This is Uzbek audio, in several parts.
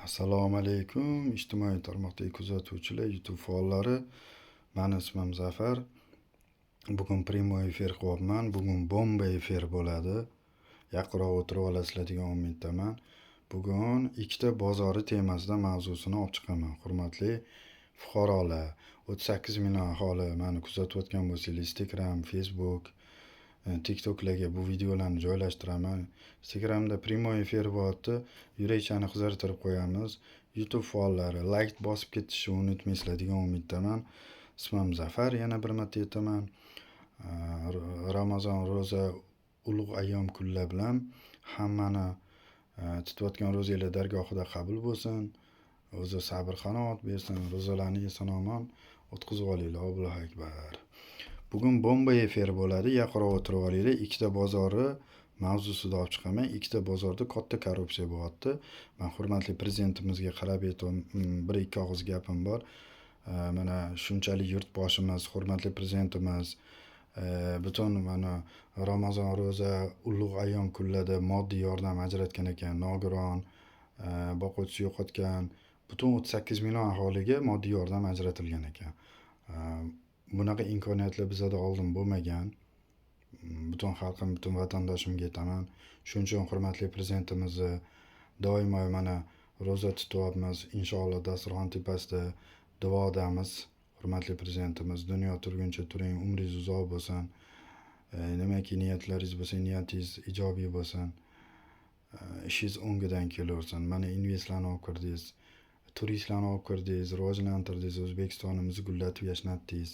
Assalomu alaykum, ijtimoiy tarmoqdagi kuzatuvchilar, YouTube faollari. Meni ismim Zafar. Bugun prямой efir qilyapman. Bugun bomba efir bo'ladi. Yaqinroq o'tirib olasizlar degan umiddaman. Bugun ikkita bozori temasida mavzusini olib chiqaman. Hurmatli fuqarolar, 38 million aholi meni kuzatayotgan bo'lsangiz, Instagram, Facebook, TikToklarga bu videolarni joylashtiraman. Instagramda prямой efir bo'lyapti. Yurakchani qizartirib qo'yamiz. YouTube faollari like bosib ketishni unutmaysizlar degan umiddaman. Ismim Zafar, yana bir marta aytaman. Ramazon ro'za ulug' ayyom kunlar bilan hammani tutayotgan ro'zanglar dargohida qabul bo'lsin. O'zi sabr qanoat bersin. Ro'zalarni eson-omon o'tkazib olinglar. Allohu akbar. Bugun bomba efir bo'ladi. Yaqinroq o'tirib olinglar. Ikkita bozori mavzusida olib chiqaman. Ikkita bozorda katta korrupsiya bo'lyapti. Men hurmatli prezidentimizga qarab aytaman, bir ikki og'iz gapim bor. Mana shunchalik yurtboshimiz, hurmatli prezidentimiz butun mana Ramazon ro'za ulug' ayyom kunlarida moddiy yordam ajratgan ekan. Nogiron, boquvchisi yo'qotgan butun 38 million aholiga moddiy yordam ajratilgan ekan. Bunaqa imkoniyatlar bizda oldin bo'lmagan. Butun xalqim, butun vatandoshimga aytaman. Shuning uchun hurmatli prezidentimizni doimo mana ro'za tutyapmiz. Inshaalloh dasturxon tepasida duodamiz. Hurmatli prezidentimiz, dunyo turguncha turing, umringiz uzoq bo'lsin. Nimaki niyatlaringiz bo'lsa, niyatingiz ijobiy bo'lsin. Ishingiz o'ngidan kelaversin. Mana investlarni olib kirdingiz, turistlarni olib kirdingiz, rivojlantirdingiz, O'zbekistonimizni gullatib yashnatdingiz.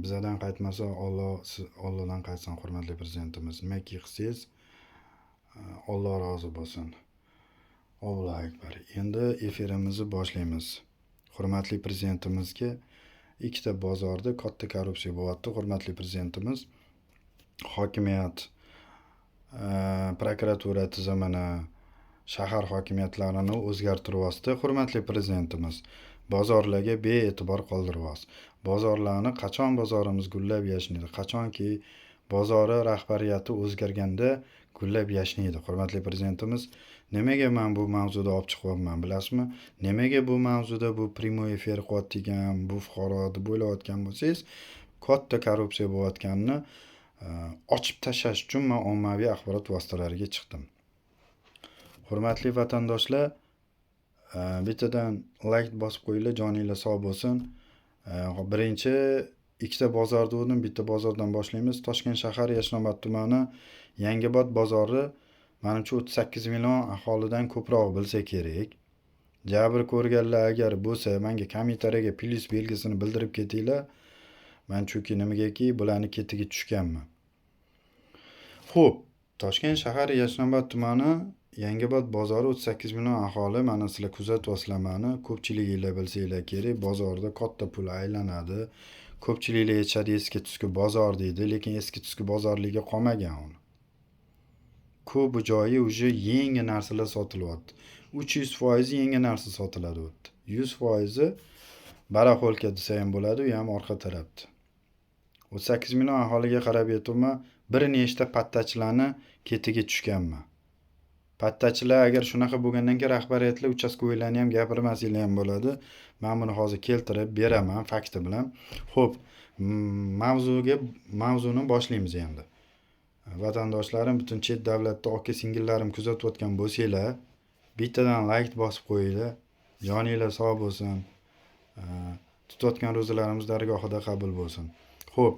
Bizdan qaytmasa Allohdan qaytsin hurmatli prezidentimiz. Nimaki qilsangiz, Alloh rozi bo'lsin. Allohu akbar. Endi efirimizni boshlaymiz. Hurmatli prezidentimizga ikkita bozorda katta korrupsiya bo'lyapti. Hurmatli prezidentimiz hokimiyat, prokuratura tizimini, shahar hokimiyatlarini o'zgartiryapti. Hurmatli prezidentimiz bozorlarga bee'tibor qoldiryapti. Bozorlarni qachon bozorimiz gullab yashnaydi, qachonki bozori rahbariyati o'zgarganda gullab yashnaydi. Hurmatli prezidentimiz, nimaga men bu mavzuda olib chiqyapman bilasizmi? Nimaga bu mavzuda bu prямой efir qilyotgan, bu fuqaro deb o'ylayotgan bo'lsangiz, katta korrupsiya bo'layotganini ochib tashlash uchun men ommaviy axborot vositalariga chiqdim. Hurmatli vatandoshlar, bittadan like bosib qo'yinglar, joninglar sog' bo'lsin. Birinchi ikkita bozorda o'dim, bitta bozordan boshlaymiz. Toshkent shahar Yashnobod tumani Yangibod bozori menimcha 38 million aholidan ko'proq bilsa kerak. Jabr ko'rganlar agar bo'lsa, menga kommentariyaga plus belgisini bildirib ketinglar. Men chunki nimagaki bularni ketiga tushganman. Xo'p, Toshkent shahar Yashnobod tumani Yangibod bozori 38 million aholi, mana sizlar kuzatyapsizlar meni. Ko'pchiliginglar bilsanglar kerak, bozorda katta pul aylanadi. Ko'pchiliklar aytishadi eski tuski bozor deydi, lekin eski tuski bozorligiga qolmagan uni. Ko'p joyi uje yangi narsalar sotilyapti. 300% yangi narsa sotiladi o'tdi. 100% baraxolka desa ham bo'ladi, u ham orqa tarafda. 38 million aholiga qarab aytaman, bir nechta pattachilarni ketiga tushganman. Pattachilar agar shunaqa bo'lgandan keyin rahbariyatlar uchastko'ylarni ham gapirmasinglar ham bo'ladi. Men buni hozir keltirib beraman fakti bilan. Xo'p, mavzuni boshlaymiz endi. Vatandoshlarim, butun chet davlatda aka-singillarim kuzatayotgan bo'lsanglar, bittadan like bosib qo'yinglar. Joninglar sog' bo'lsin. Tutayotgan ro'zalarimiz dargohida qabul bo'lsin. Xo'p.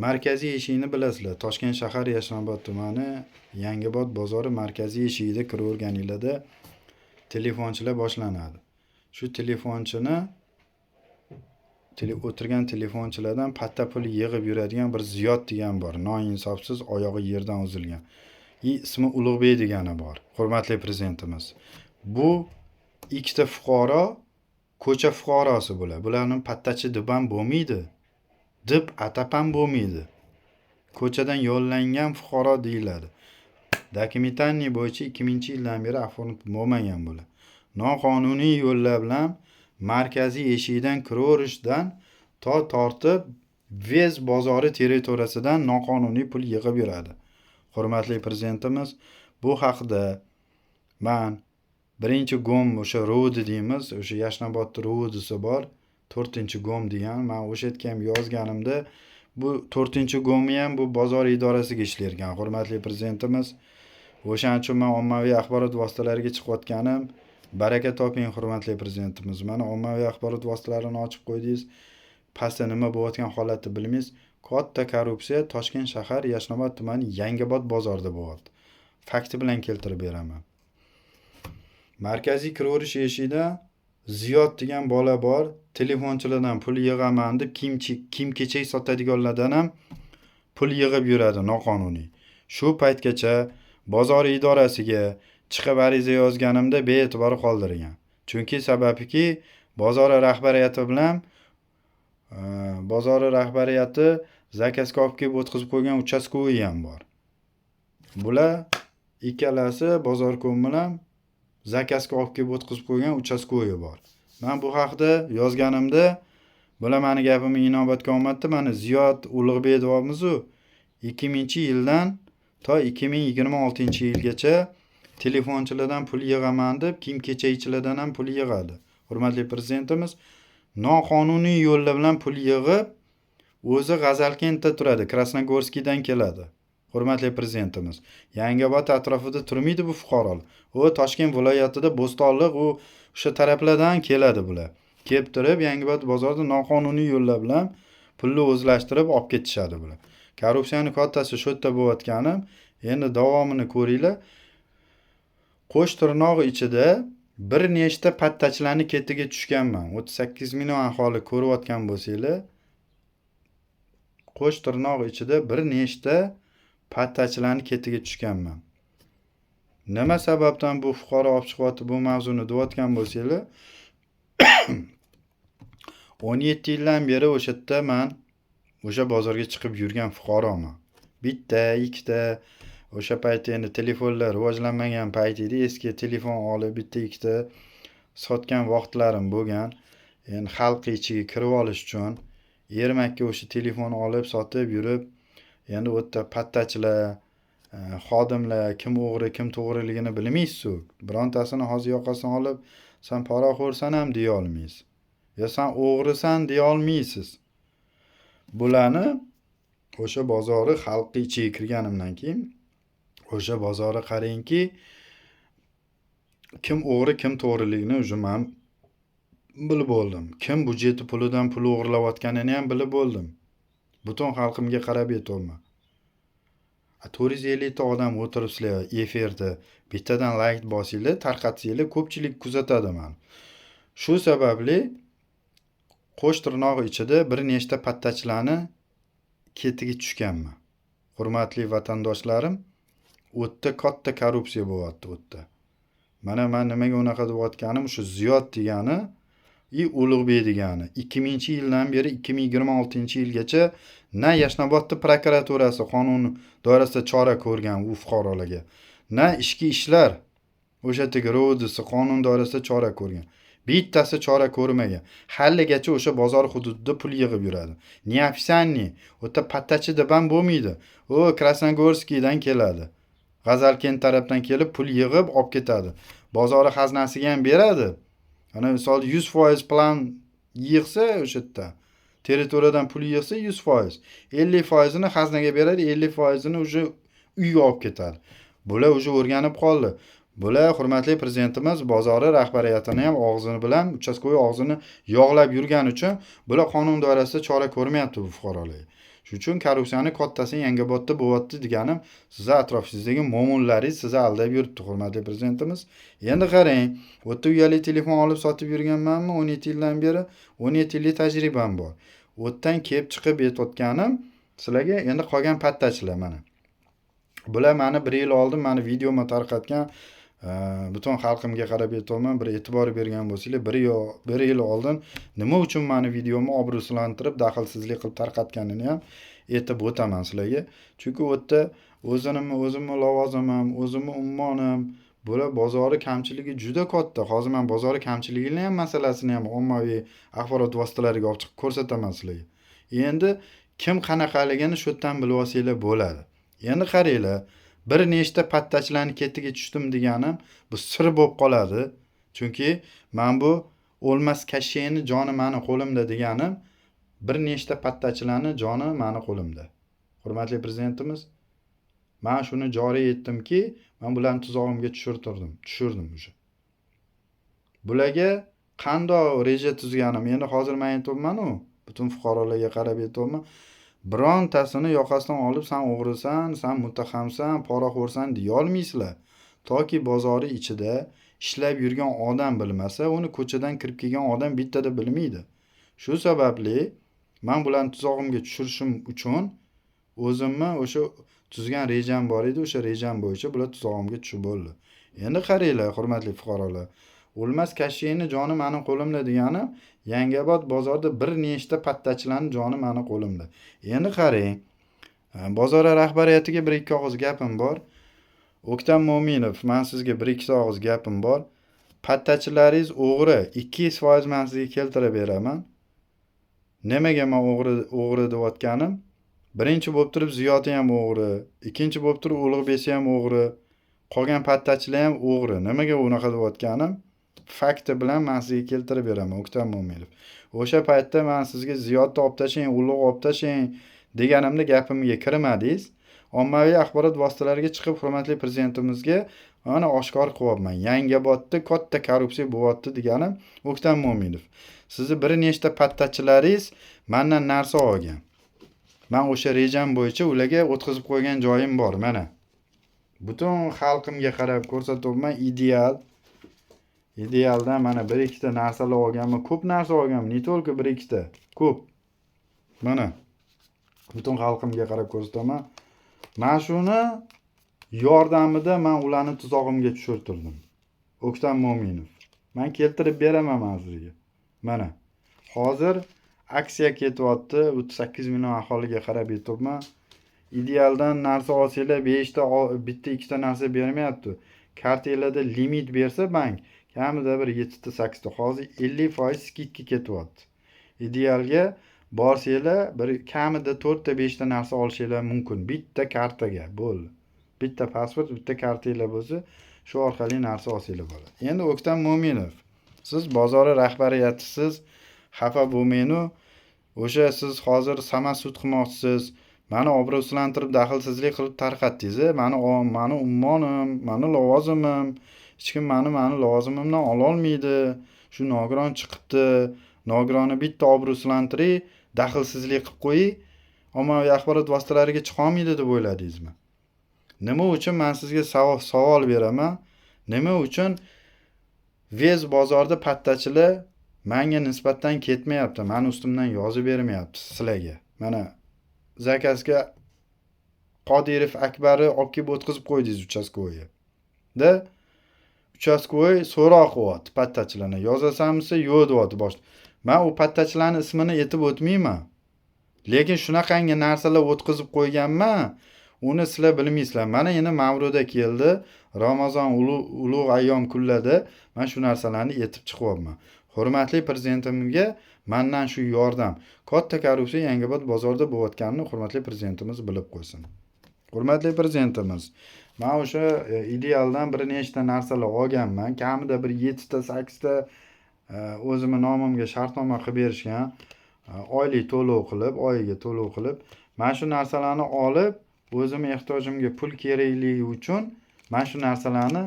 Markaziy eshikni bilasizlar. Toshkent shahar Yashnobod tumani Yangibod bozori markaziy eshigida kiraverganinglarda telefonchilar boshlanadi. Shu telefonchini o'tirgan telefonchilardan patta pul yig'ib yuradigan bir Ziyod degan bor. Noinsofsiz, oyog'i yerdan uzilgan. Ismi Ulug'bek degani bor. Hurmatli prezidentimiz. Bu ikkita fuqaro ko'cha fuqarosi bo'ladi. Bularning pattachi deb ham bo'lmaydi. Deb atab ham bo'lmaydi. Ko'chadan yo'llangan fuqaro deyiladi. Dokumentaniy bo'yicha 2000-yildan beri oformib bo'lmagan bo'lar. Noqonuniy yo'llar bilan markaziy eshikdan kiraverishdan tortib Vez bozori territoriyasidan noqonuniy pul yig'ib yuradi. Hurmatli prezidentimiz bu haqda man birinchi gom o'sha ro'di deymiz, o'sha Yashnobodda ro'disi bor, 4-gom degan. Men o'sha yerga ham yozganimda bu 4-gomi ham bu bozor idorasiga ishlar ekan, hurmatli prezidentimiz. O'shaning uchun men ommaviy axborot vositalariga chiqayotganim, baraka toping hurmatli prezidentimiz. Mana ommaviy axborot vositalarini ochib qo'ydingiz. Pastda nima bo'layotgan holatni bilmaysiz. Katta korrupsiya Toshkent shahar Yashnobod tumani Yangibod bozorida bo'lyapti. Fakti bilan keltirib beraman. Markaziy kiraverish eshigida Ziyod degan bola bor. Telefonchilardan pul yig'aman deb kiyim-kechak sotadiganlardan ham pul yig'ib yuradi noqonuniy. Shu paytgacha bozor idorasiga chiqib ariza yozganimda bee'tibor qoldirgan. Chunki sababiki bozor rahbariyati zakazga olib kelib o'tkazib qo'ygan uchastkoviy ham bor. Bular ikkalasi bozorkom bilan zakazga olib kelib o'tkazib qo'ygan uchastkoviy bor. Men bu haqda yozganimda bular meni gapimni inobatga olmadi. Mana Ziyod Ulug'bek deyapmiz-ku, 2000-yildan to 2026-yilgacha telefonchilardan pul yig'aman deb kiyim-kechakchilardan ham pul yig'adi. Hurmatli prezidentimiz noqonuniy yo'llar bilan pul yig'ib, o'zi G'azalkentda turadi, Krasnogorskiydan keladi. Hurmatli prezidentimiz, Yangibod atrofida turmaydi bu fuqarolar. U Toshkent viloyatida Bo'stonliq o'sha taraflardan keladi bular. Kelib turib Yangibod bozorida noqonuniy yo'llar bilan pulni o'zlashtirib olib ketishadi bular. Korrupsiyaning kattasi shu yerda bo'layotgani, endi davomini ko'ringlar. Qo'sh tirnoq ichida bir nechta pattachilarni ketiga tushganman. 38 million aholi ko'rayotgan bo'lsanglar, qo'sh tirnoq ichida bir nechta pattachilarni ketiga tushganman. Nima sababdan bu fuqaro olib chiqyapti bu mavzuni deyotgan bo'lsanglar, 17 yildan beri o'sha yerda men o'sha bozorga chiqib yurgan fuqaroman. Bitta, ikkita o'sha payt endi telefonlar rivojlanmagan payt edi, eski telefon olib bitta, ikkita sotgan vaqtlarim bo'lgan. Endi xalq ichiga kirib olish uchun Ermakka o'sha telefon olib sotib yurib, endi u yerda pattachilar, xodimlar kim o'g'ri, kim to'g'riligini bilmaysiz-ku. Birontasini hozir yoqasidan olib, sen poraxo'rsan ham deya olmaysiz. Ya sen o'g'risan deya olmaysiz. Bularni o'sha bozori xalqi ichiga kirganimdan keyin o'sha bozori qarangki, kim o'g'ri, kim to'g'riligini o'zim ham bilib oldim. Kim budjeti pulidan pul o'g'irlayotganini ham bilib oldim. Butun xalqimga qarab aytolman. 450 ta odam o'tiribsizlar efirda, bittadan like bosinglar, tarqatsanglar, ko'pchilik kuzatadi meni. Shu sababli qo'sh tirnoq ichida bir nechta pattachilarni ketiga tushganman. Hurmatli vatandoshlarim, o'tda katta korrupsiya bo'lyapti o'tda. Mana men nimaga unaqa deyotganim, shu Ziyod degani, Ulug'bek degani 2000-yildan beri 2026-yilgacha na Yashnobodda prokuraturasi qonun doirasida chora ko'rgan u fuqarolarga, na ichki ishlar o'sha yerdagi ro'disi qonun doirasida chora ko'rgan. Bittasi chora ko'rmagan. Halligacha o'sha bozor hududida pul yig'ib yuradi. Neofitsialni, o'ta pattachi deb ham bo'lmaydi. U Krasnogorskiydan keladi. G'azalkent tarafdan kelib pul yig'ib olib ketadi. Bozori xaznasiga ham beradi. Ana misol 100% plan yig'sa o'sha yerda territoriyadan pul yig'sa 100%, 50%ni xaznaga beradi, 50%ni o'sha uyga olib ketadi. Bular o'sha o'rganib qoldi. Bular hurmatli prezidentimiz bozori rahbariyatini ham og'zini bilan, uchastkoviy og'zini yog'lab yurgani uchun bular qonun doirasida chora ko'rmayapti bu fuqarolar. Shuning uchun korrupsiyani kattasi Yangibodda bo'lyapti deganim, siz atrofingizdagi mo'minlaringiz sizni aldab yuribdi hurmatli prezidentimiz. Endi qarang, o'tda uyali telefon olib sotib yurganmanmi 17 yildan beri, 17 yillik tajribam bor. O'tdan kelib chiqib aytayotganim sizlarga endi qolgan pattachilar mana. Bular meni 1 yil oldin meni videomni tarqatgan, butun xalqimga qarab aytolman, bir e'tibor bergan bo'lsanglar, 1 yil oldin nima uchun meni videomni obro'sizlantirib, daxlsizlik qilib tarqatganini ham aytib o'taman sizlarga. Chunki u yerda o'zimni lavozimim, o'zimni ummonim, bular bozori kamchiligi juda katta. Hozir men bozori kamchiligini ham masalasini ham ommaviy axborot vositalariga olib chiqib ko'rsataman sizlarga. Endi kim qanaqaligini shu yerdan bilib olsanglar bo'ladi. Endi qaranglar, bir nechta pattachilarni ketiga tushdim deganim bu sir bo'lib qoladi. Chunki men bu o'lmas kashsheni joni mani qo'limda deganim bir nechta pattachilarni joni mani qo'limda. Hurmatli prezidentimiz, men shuni joriy etdimki, men bularni tuzog'imga tushirdim o'sha. Bularga qanday reja tuzganim endi hozir men aytibman-ku, butun fuqarolarga qarab aytibman. Birontasini yoqasidan olib, sen o'g'risan, sen muttahamsan, poraxo'rsan deya olmaysizlar. Toki bozori ichida ishlab yurgan odam bilmasa, uni ko'chadan kirib kelgan odam bittada bilmaydi. Shu sababli men bularni tuzog'imga tushirishim uchun o'zimni o'sha tuzgan rejam bor edi, o'sha rejam bo'yicha bular tuzog'imga tushib bo'ldi. Endi qaranglar, hurmatli fuqarolar. O'lmas kashsheni joni mani qo'limda degani, Yangiobod bozorida bir nechta pattachilarning joni mani qo'limda. Endi qarang. Bozor rahbariyatiga bir ikki og'iz gapim bor. O'ktam Mo'minov, men sizga bir ikki og'iz gapim bor. Pattachilaringiz o'g'ri, 200% men sizga keltirib beraman. Nimaga men o'g'ri deyotganim? Birinchi bo'lib turib Ziyodi ham o'g'ri, ikkinchi bo'lib turib Ulug'bek ham o'g'ri, qolgan pattachilar ham o'g'ri. Nimaga unaqa deyotganim? Fakti bilan men sizga keltirib beraman, O'ktam Mo'minov. O'sha paytda men sizga Ziyodni olib tashlang, Ulug' olib tashlang deganimda gapimga kirmadingiz. Ommaviy axborot vositalariga chiqib hurmatli prezidentimizga mana oshkor qilyapman. Yangiobodda katta korrupsiya bo'lyapti deganim O'ktam Mo'minov. Sizni bir nechta pattachilaringiz mendan narsa olgan. Men o'sha rejam bo'yicha ularga o'tkazib qo'ygan joyim bor, mana. Butun xalqimga qarab ko'rsatyapman, idealdan mana bir ikkita narsalar olganman, ko'p narsa olganman, ne только bir ikkita, ko'p. Mana butun xalqimga qarab ko'rsataman. Men shuni yordamida men ularni tuzog'imga tushirtirdim. O'ktam Mo'minov. Men keltirib beraman men sizga. Mana. Hozir aksiya ketyapti, 38 million aholiga qarab aytibman. Idealdan narsa olsanglar 5 ta, bitta 2 ta narsa bermayapti. Kartalarda limit bersa bank kamida bir 7 ta 8 ta, hozir 50% skidka ketyapti. Idealga borsanglar bir kamida 4 ta 5 ta narsa olishinglar mumkin. Bitta kartaga bo'ldi. Bitta pasport, bitta kartanglar bo'lsa, shu orqali narsa olsanglar bo'ladi. Endi O'ktam Mo'minov, siz bozori rahbariyatisiz, xafa bo'lmaynu. O'sha siz hozir samasud qilmoqchisiz. Meni obro'sizlantirib, daxlsizlik qilib tarqatdingiz. Meni ummonim, meni lavozimim. Hech kim meni lavozimimdan ola olmaydi. Shu nogiron chiqibdi. Nogironni bitta obro'sizlantirib, daxlsizlik qilib qo'ying. Ommaviy axborot vositalariga chiqa olmaydi deb o'yladingizmi? Nima uchun men sizga savol beraman? Nima uchun Vez bozorda pattachilar menga nisbatan ketmayapti, meni ustimdan yozib bermayapti sizlarga? Mana zakazga Qodirov Akbarni olib kelib o'tkazib qo'ydingiz uchastkovoyga. Da uchastkovoy so'roq qilyapti pattachilarni. Yozasanmisa yo'q deyapti bosh. Men u pattachilarning ismini aytib o'tmayman. Lekin shunaqangi narsalar o'tkazib qo'yganman, uni sizlar bilmaysizlar. Mana endi Mavruda keldi, Ramazon ulug' ayyom kunlarda men shu narsalarni aytib chiqyapman. Hurmatli prezidentimga mendan shu yordam. Katta korrupsiya Yangiobod bozorida bo'layotganini hurmatli prezidentimiz bilib qo'ysin. Hurmatli prezidentimiz, men o'sha idealdan bir nechta narsalar olganman. Kamida bir 7 ta 8 ta o'zimning nomimga shartnoma qilib berishgan. Oylik to'lov qilib, oyiga to'lov qilib, men shu narsalarni olib, o'zimning ehtiyojimga pul kerakligi uchun men shu narsalarni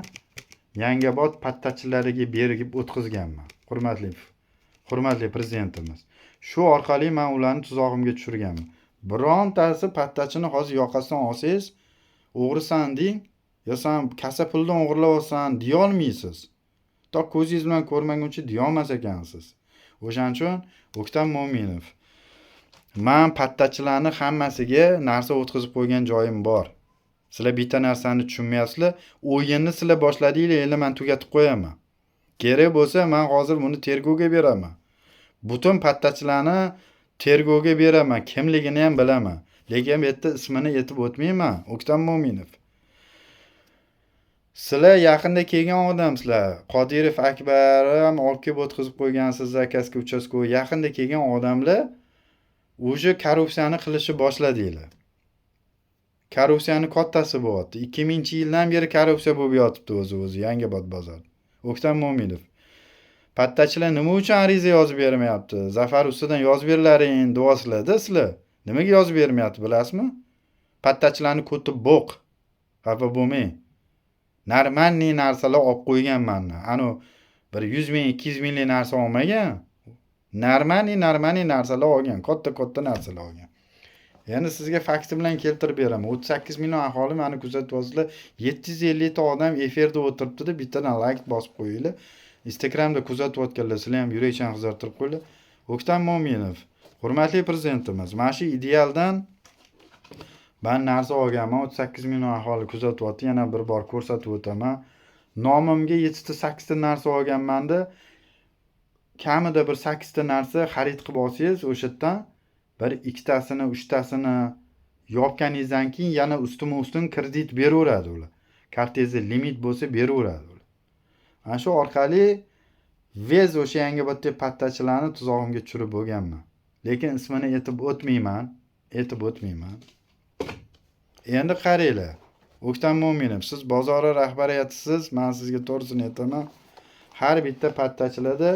Yangiobod pattachilariga berib o'tkazganman. Hurmatli prezidentimiz. Shu orqali men ularni tuzog'imga tushirganman. Birontasi pattachini hozir yoqasidan olsangiz, o'g'risan deng, yo sen kasa puldan o'g'irlayapsan deya olmaysiz. To ko'zingiz bilan ko'rmaguncha deya olmas ekansiz. O'shaning uchun O'ktam Mo'minov, men pattachilarni hammasiga narsa o'tkazib qo'ygan joyim bor. Sizlar bitta narsani tushunmayapsizlar. O'yinni sizlar boshladinglar, endi men tugatib qo'yaman. Kerak bo'lsa, men hozir buni tergovga beraman. Butun pattachilarni tergovga beraman, kimligini ham bilaman. Lekin bu yerda ismini aytib o'tmayman, O'ktam Mo'minov. Sizlar yaqinda kelgan odamsizlar. Qodirov Akbar ham olib kelib o'tkazib qo'ygansiz, zakazga uchastkoga yaqinda kelgan odamlar o'sha korrupsiyani qilishni boshladinglar. korrupsiyani kattasi bo'lyapti. 2000-yildan beri korrupsiya bo'lib yotibdi o'zi Yangibod bozor. O'ktam Mo'minov. Pattachilar nima uchun ariza yozib bermayapti? Zafar ustidan yozib berlaring, deyapsizlar-da sizlar. Nimaga yozib bermayapti, bilasizmi? Pattachilarni ko'tib bo'q. Xafa bo'lmang. Narmanli narsalar olib qo'yganman. Ani bir 100 ming, 200 minglik narsa olmagan. Narmanli narsalar olgan, katta narsalar olgan. Endi sizga fakti bilan keltirib beraman. 38 million aholi meni kuzatyapsizlar. 750 ta odam efirda o'tiribdi-da, bittadan like bosib qo'yinglar. Instagramda kuzatayotganlar sizlar ham yurakchan qizartirib qo'yinglar. O'ktam Mo'minov, hurmatli prezidentimiz, mana shu idealdan ben narsa olganman. 38 million aholi kuzatyapti. Yana bir bor ko'rsatib o'taman. Nomimga 7 ta 8 ta narsa olganmanda, kamida bir 8 ta narsa xarid qilib olsangiz, o'shadan bir 2 tasini, 3 tasini yopganingizdan keyin yana ustma-ustun kredit beraveradi ular. Kartangizda limit bo'lsa beraveradi ular. Ana shu orqali vez o'sha Yangiboddagi pattachilarni tuzog'imga tushirib bo'lganman. Lekin ismini aytib o'tmayman. Endi qaranglar. O'ktam Mo'minov, siz bozori rahbariyatisiz, men sizga to'g'risini aytaman. Har bitta pattachilarda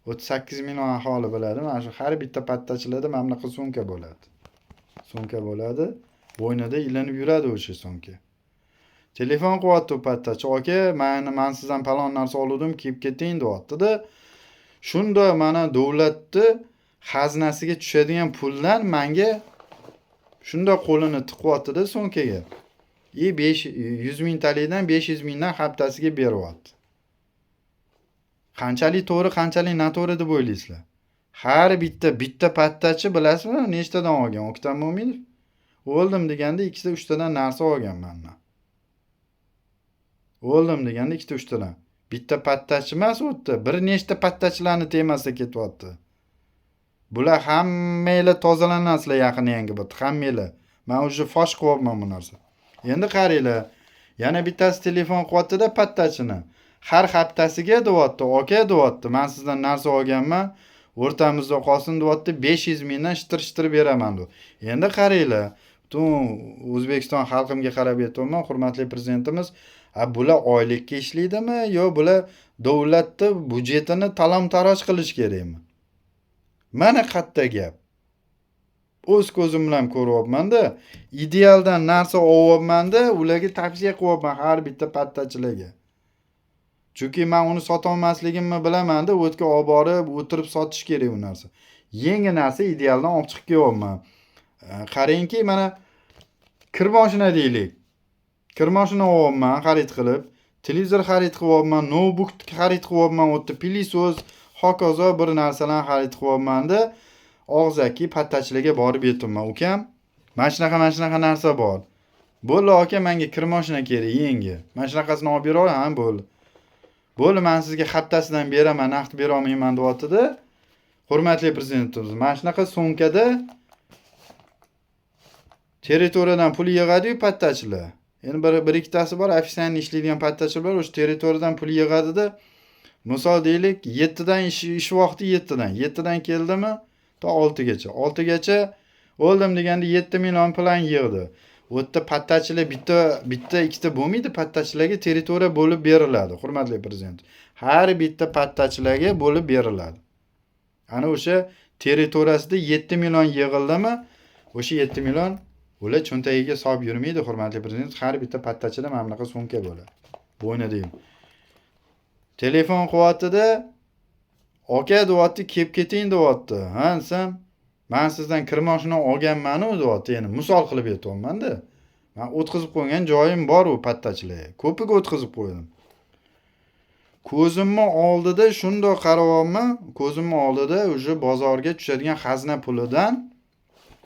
38 million aholi biladi. Mana shu har bitta pattachilarda mana bunaqa sumka bo'ladi. Bo'ynida ilinib yuradi o'sha sumka. Telefon qilyapti pattachi, aka, men sizdan palon narsa oldim, kelib keting deyapti-da. Shunda mana davlatni xazinasiga tushadigan puldan menga shunda qo'lini tiqyapti-da sumkaga. 100 ming talikdan 500 mingdan haftasiga beryapti. Qanchalik to'g'ri, qanchalik noto'g'ri deb o'ylaysizlar? Har bitta pattachi bilasizmi, nechtadan olgan? O'ktam Mo'minov o'ldim deganda 2 ta 3 tadan narsa olgan mendan. O'ldim deganda 2 ta 3 tadan. Bitta pattachi emas o'tdi, bir nechta pattachilarni temasida ketyapti. Bular hammanglar tozalanasizlar yaqin Yangibod, hammanglar. Men уже fosh qilyapman bu narsa. Endi qaranglar, yana bittasi telefon qilyapti-da pattachini. Har haftasiga deyapti, aka deyapti, men sizdan narsa olganman, o'rtamizda qolsin deyapti, 500 mingdan shitir beraman deb. Endi qaranglar, butun O'zbekiston xalqimga qarab aytayman, hurmatli prezidentimiz, bular oylikka ishlaydimi yo bular davlatni budjetini talon-taroj qilish kerakmi? Mana qatta gap. O'z ko'zim bilan ko'ryapman-da, idealdan narsa olyapman-da, ularga tavsiya qilyapman har bitta pattachilarga. Chunki men uni sota olmasligimni bilaman-da, o'tga olib borib, o'tirib sotish kerak u narsa. Yangi narsa idealdan olib chiqib kelyapman. Qarangki, mana kir mashina deylik. Kir mashina olyapman xarid qilib, televizor xarid qilyapman, notebook xarid qilyapman, o'tda pilisoz, hokazo bir narsalarni xarid qilyapman-da, og'zaki pattachilarga borib aytibman, ukam, mana shunaqa narsa bor. Bo'ldi aka, menga kir mashina kerak yangi. Mana shunaqasini olib beray, ha, bo'ldi. Bo'ldi, men sizga haftasidan beraman, naqd bera olmayman deyapti-da. Hurmatli prezidentimiz, mana shunaqa so'mkada territoriyadan pul yig'adi-yu pattachilar. Endi bir ikkitasi bor, ofitsiantni ishlaydigan pattachilar, o'sha territoriyadan pul yig'adi-da. Misol deylik, 7 dan ish vaqti 7 dan. 7 dan keldimi? To 6 gacha. 6 gacha o'ldim deganda 7 million plan yig'di. O'tda pattachilar bitta ikkita bo'lmaydi, pattachilarga territoriya bo'lib beriladi, hurmatli prezident. Har bitta pattachilarga bo'lib beriladi. Ana o'sha territoriyasida 7 million yig'ildimi, o'sha 7 million ular cho'ntagiga solib yurmaydi, hurmatli prezident. Har bitta pattachida mana bunaqa sumka bo'ladi. Bo'ynida. Telefon qilyapti-da, aka deyapti, kelib keting deyapti. Ha, sen men sizdan kir mashina olganman-ku deyapti. Endi misol qilib aytayapman-da. Men o'tkazib qo'ygan joyim bor u pattachilarga. Ko'piga o'tkazib qo'ydim. Ko'zimni oldida shunday qarayapman, ko'zimni oldida o'sha bozorga tushadigan xazina pulidan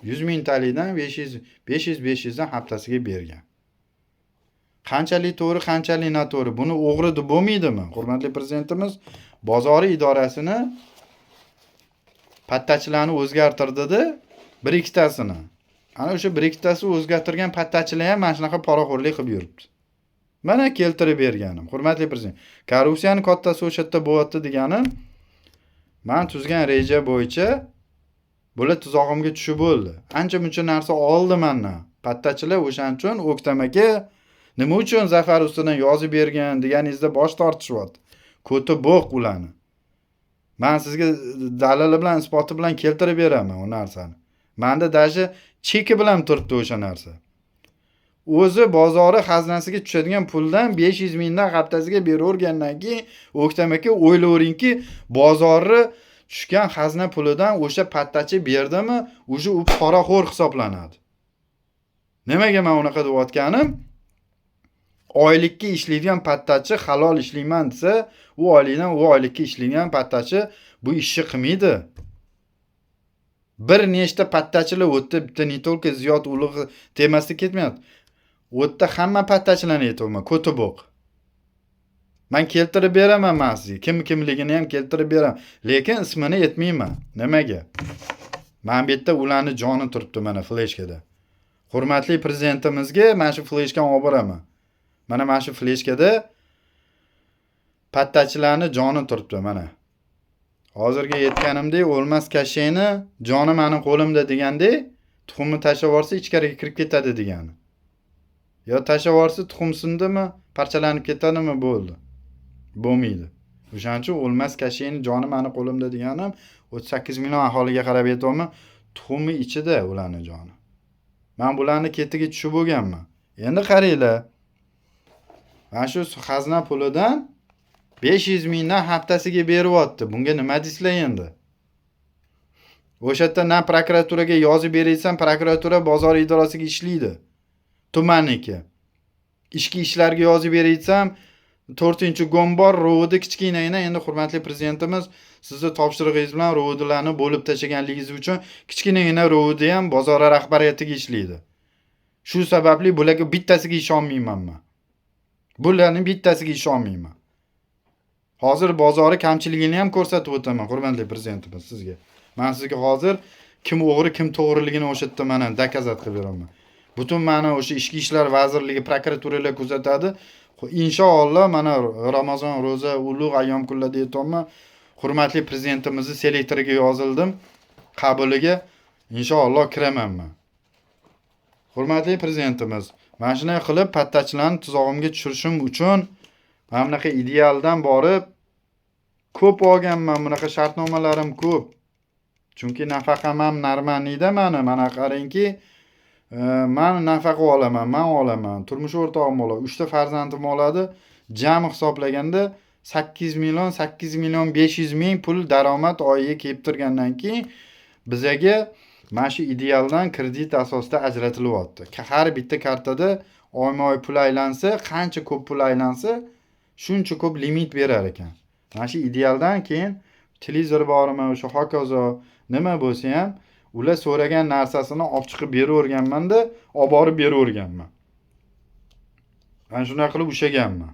100 ming talikdan 500 dan haftasiga bergan. Qanchalik to'g'ri, qanchalik noto'g'ri, buni o'g'ri deb bo'lmaydimi? Hurmatli prezidentimiz bozori idorasini pattachilarni o'zgartirdi-da, bir ikkitasini. Ana o'sha bir ikkitasi o'zgartirgan pattachilar ham mana shunaqa poraxo'rlik qilib yuribdi. Mana keltirib berganim. Hurmatli prezident, korrupsiyani kattasi o'sha yerda bo'lyapti deganim, men tuzgan reja bo'yicha bular tuzog'imga tushib bo'ldi. Ancha-muncha narsa oldi mendan. Pattachilar o'shaning uchun O'ktam aka nima uchun Zafar ustidan yozib bergan deganingizda bosh tortishyapti. Ko'ti bo'q ularni. Men sizga dalili bilan, isboti bilan keltirib beraman o narsani. Menda dashi cheki bilan turibdi o'sha narsa. O'zi bozori xaznasiga tushadigan puldan 500 mingdan haftasiga beravergandan keyin O'ktam aka o'ylayveringki, bozori tushgan xazna pulidan o'sha pattachi berdimi, o'sha u poraxo'r hisoblanadi. Nimaga men unaqa deyotganim? Oylikka ishlaydigan pattachi halol ishlayman desa, u oylikdan u oylikka ishlaydigan pattachi bu ishni qilmaydi. Bir nechta pattachilar o'tdi, bitta ne только Ziyod ulug' temasida ketmayapti. O'tda hamma pattachilarni aytayman, Ko'tiboq. Men keltirib beraman men sizga. Kimligini ham keltirib beraman, lekin ismini aytmayman. Nimaga? Men bu yerda ularni joni turibdi mana fleshkada. Hurmatli prezidentimizga men shu fleshkani olib boraman. Mana shu fleshkada pattachilarni joni turibdi mana. Hozirga yetganimdek o'lmas kasheni joni mening qo'limda degandek, tuxumni tashlab yuborsa ichkariga kirib ketadi degani. Yo tashlab yuborsa tuxum sindimi, parchalanib ketadimi bo'ldi. Bo'lmaydi. O'shaning uchun o'lmas kasheni joni mening qo'limda deganim 38 million aholiga qarab aytayman, tuxumni ichida ularning joni. Men bularni ketiga tushib bo'lganman. Endi qaranglar. Mana shu xazna pulidan 500 mingdan haftasiga beryapti. Bunga nima deysizlar endi? O'sha yerda na prokuraturaga yozib beraysan, prokuratura bozor idorasiga ishlaydi. Tumanniki. Ichki ishlarga yozib beraysam, 4-gombor rovdi kichkinagina. Endi hurmatli prezidentimiz sizni topshirig'ingiz bilan rovdilarni bo'lib tashlaganligingiz uchun kichkinagina rovdi ham bozor rahbariyatiga ishlaydi. Shu sababli bularga bittasiga ishonmayman men. Bularning bittasiga ishonmayman. Hozir bozori kamchiligini ham ko'rsatib o'taman, hurmatli prezidentimiz sizga. Men sizga hozir kim o'g'ri, kim to'g'riligini o'sha yerda mana dokazat qilib beraman. Butun mana o'sha Ichki ishlar vazirligi, prokuraturalar kuzatadi. Inshaalloh mana Ramazon ro'za ulug' ayyom kunlarda aytaman, hurmatli prezidentimizni selektoriga yozildim. Qabuliga inshaalloh kiraman men. Hurmatli prezidentimiz, mana shunday qilib pattachilarni tuzog'imga tushirishim uchun mana bunaqa idealdan borib ko'p olganman, bunaqa shartnomalarim ko'p. Chunki nafaqam ham normalniyda mana qarangki, men nafaqa olaman, men olaman, turmush o'rtog'im oladi, 3 ta farzandim oladi. Jami hisoblaganda 8 million 500 ming pul daromad oyiga kelib turgandan keyin bizaga mana shu idealdan kredit asosida ajratilyapti. Har bitta kartada oyma-oy pul aylansa, qancha ko'p pul aylansa, shuncha ko'p limit berar ekan. Mana shu idealdan keyin televizor bormi, o'sha hokazo nima bo'lsa ham ular so'ragan narsasini olib chiqib beraverganman-da, olib borib beraverganman. Men shunday qilib ushlaganman.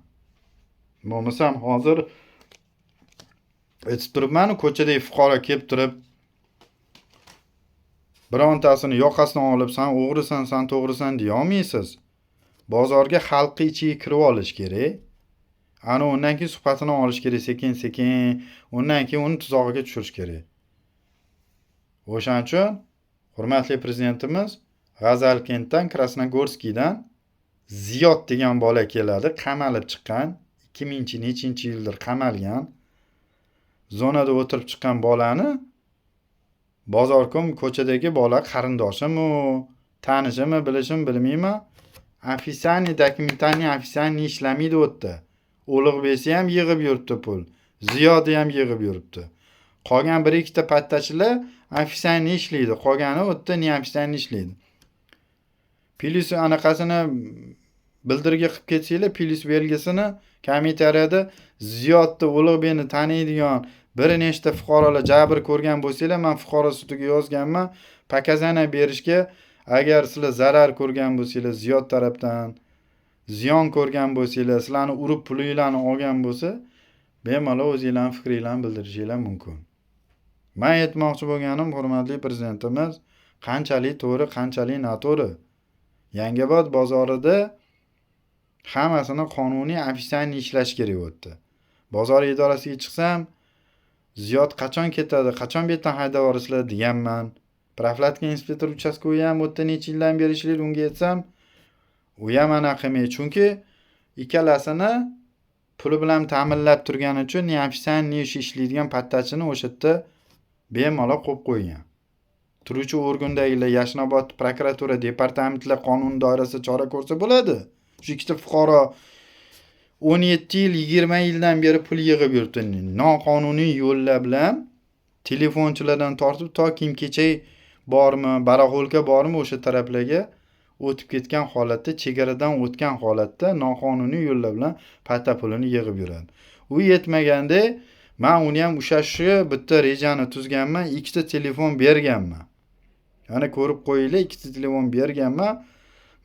Bo'lmasam hozir aytib turibman, ko'chadagi fuqaro kelib turib birontasini yoqasidan olib, sen o'g'risan, sen to'g'risan deya olmaysiz. Bozorga xalqi ichiga kirib olish kerak. Ana undan keyin suhbatini olish kerak sekin-sekin, undan keyin uni tuzog'iga tushirish kerak. O'shaning uchun hurmatli prezidentimiz G'azalkentdan, Krasnogorskiydan Ziyod degan bola keladi, qamalib chiqqan, 2000-nechinchi yildir qamalgan. Zonada o'tirib chiqqan bolani bozorkom ko'chadagi bola qarindoshimi, tanishimi, bilishim bilmayman. Ofisialniy dokumentlarning ofisialniy ishlamaydi o'tdi. Ulug'besi ham yig'ib yuribdi pul. Ziyodi ham yig'ib yuribdi. Qolgan 1-2 ta pattachilar ofisialniy ishlaydi. Qolgani o'tda neofisialniy ishlaydi. Plus anaqasini bildirga qilib ketsanglar, plus belgisini komissariyada Ziyodni Ulug'bekni taniydigan bir nechta fuqarolar jabr ko'rgan bo'lsanglar, men fuqaro sudiga yozganman. Pakazana berishga, agar sizlar zarar ko'rgan bo'lsanglar, Ziyod tarafdan ziyon ko'rgan bo'lsanglar, sizlarni urib pulinglarni olgan bo'lsa, bemalol o'zingizlarning fikringlarni bildirishinglar mumkin. Men aytmoqchi bo'lganim, hurmatli prezidentimiz, qanchalik to'g'ri, qanchalik noto'g'ri. Yangiobod bozorida hammasini qonuniy ofisialniy ishlash kerak o'tdi. Bozor idorasiga chiqsam, Ziyod qachon ketadi, qachon bu yerdan haydab yuborishlar deganman. profilaktika inspektor uchastkovi ham o'tda necha yildan beri ishlaydi, unga aytsam, u ham anaqa qilmaydi. Chunki ikkalasini puli bilan ta'minlab turgani uchun neofitsial ish ishlaydigan pattachini o'sha yerda bemalol qo'yib qo'ygan. Turuvchi organdagilar Yashnobod prokuratura departamentlar qonun doirasida chora ko'rsa bo'ladi. Shu ikkita fuqaro 17 yil, 20 yildan beri pul yig'ib yurdi. Noqonuniy yo'llar bilan telefonchilardan tortib to kiyim kechak bormi, baraqo'lka bormi o'sha taraflarga o'tib ketgan holatda, chegaradan o'tgan holatda noqonuniy yo'llar bilan patta pulini yig'ib yuradi. U yetmaganda men uni ham ushlashi bitta rejani tuzganman, ikkita telefon berganman. Yana ko'rib qo'yinglar, ikkita telefon berganman.